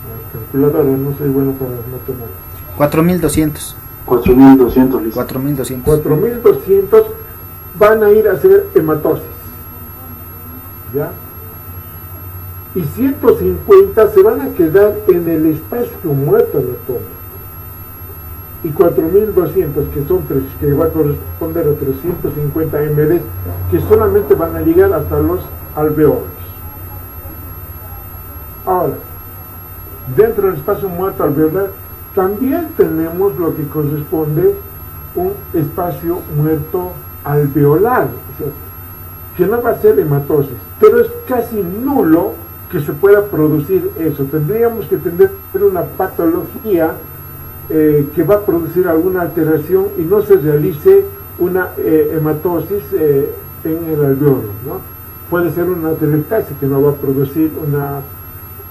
La calculadora, no soy bueno para las matemáticas. 4200. 4200, listo. 4200. 4200 van a ir a hacer hematosis, ¿ya? Y 150 se van a quedar en el espacio muerto anatómico. Y 4200, que son que va a corresponder a 350 ml, que solamente van a llegar hasta los alveolos. Ahora, dentro del espacio muerto alveolar también tenemos lo que corresponde un espacio muerto alveolar, o sea, que no va a ser hematosis, pero es casi nulo que se pueda producir eso. Tendríamos que tener una patología que va a producir alguna alteración y no se realice una hematosis en el alveolo, ¿no? Puede ser una atelectasia que no va a producir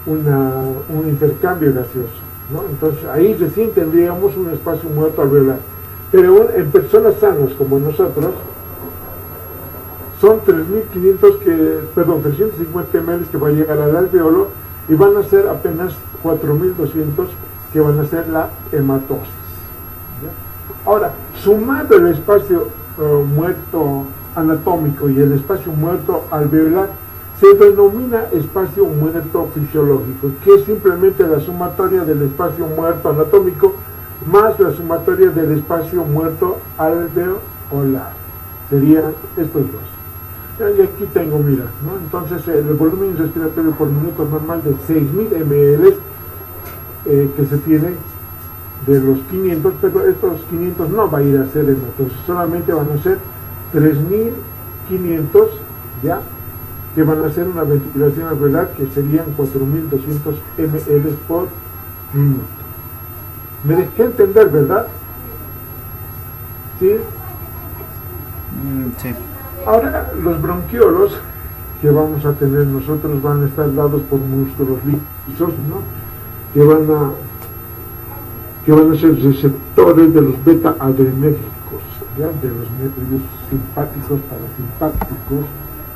un intercambio gaseoso, ¿no? Entonces ahí recién tendríamos un espacio muerto alveolar. Pero en personas sanas como nosotros, son 350 ml que va a llegar al alveolo y van a ser apenas 4200 que van a ser la hematosis, ¿ya? Ahora, sumado el espacio muerto anatómico y el espacio muerto alveolar, se denomina espacio muerto fisiológico, que es simplemente la sumatoria del espacio muerto anatómico más la sumatoria del espacio muerto alveolar. Serían estos dos. Y aquí tengo, mira, ¿no? Entonces el volumen respiratorio por minuto normal de 6000 ml que se tiene de los 500, pero estos 500 no va a ir a ser hematosis, solamente van a ser 3500, ¿ya?, que van a hacer una ventilación alveolar, que serían 4200 ml por minuto. Me dejé entender, ¿verdad? ¿Sí? Sí. Ahora, los bronquiolos que vamos a tener nosotros van a estar dados por músculos lisos, ¿no?, que van a ser receptores de los beta adrenérgicos, ¿ya? De los nervios simpáticos, parasimpáticos,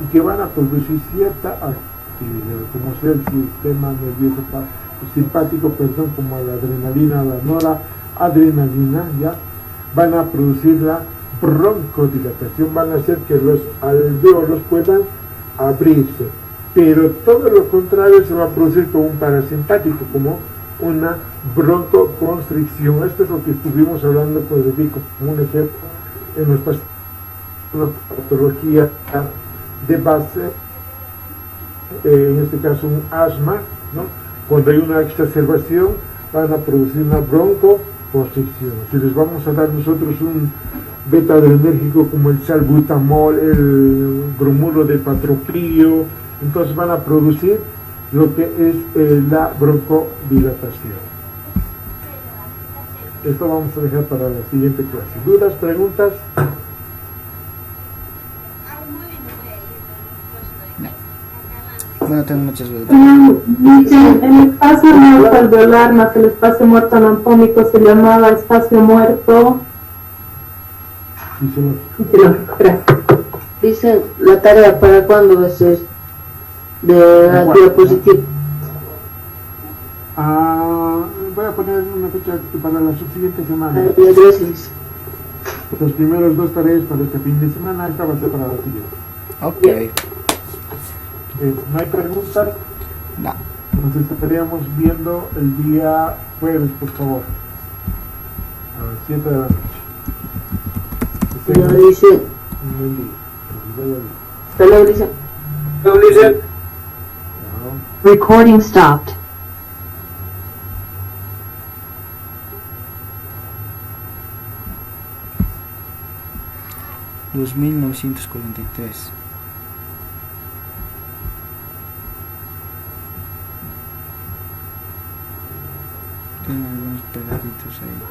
y que van a producir cierta actividad, como sea el sistema nervioso simpático, perdón, como la adrenalina, la noradrenalina, ¿ya? Van a producir la broncodilatación, van a hacer que los alvéolos puedan abrirse, pero todo lo contrario se va a producir con un parasimpático, como una broncoconstricción. Esto es lo que estuvimos hablando, pues, como un ejemplo en una patología de base, en este caso un asma, ¿no? Cuando hay una exacerbación van a producir una broncoconstricción. Si les vamos a dar nosotros un beta adrenérgico como el salbutamol, el bromuro de patropío, entonces van a producir lo que es la broncodilatación. Esto vamos a dejar para la siguiente clase. ¿Dudas, preguntas? Bueno, tengo muchas dudas. En el espacio muerto alveolar más el espacio muerto anatómico se llamaba espacio muerto fisiológico. Gracias. Dice la tarea para cuándo va a ser de la diapositiva. Voy a poner una fecha para la subsiguiente semana. Gracias. Los primeros 2 tareas para este fin de semana, esta va a ser para la siguiente. Ok. ¿No hay preguntas? No. Nos estaríamos viendo el día jueves, por favor, a las 7 de la noche. Que tengan Dice, un buen día. Que les vaya bien. hasta luego, dice. Chao. Recording stopped. $2,943. Tiene algunos pegaditos ahí.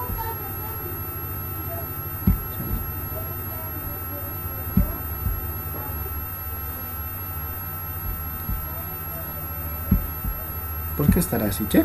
¿Por qué estará así, che?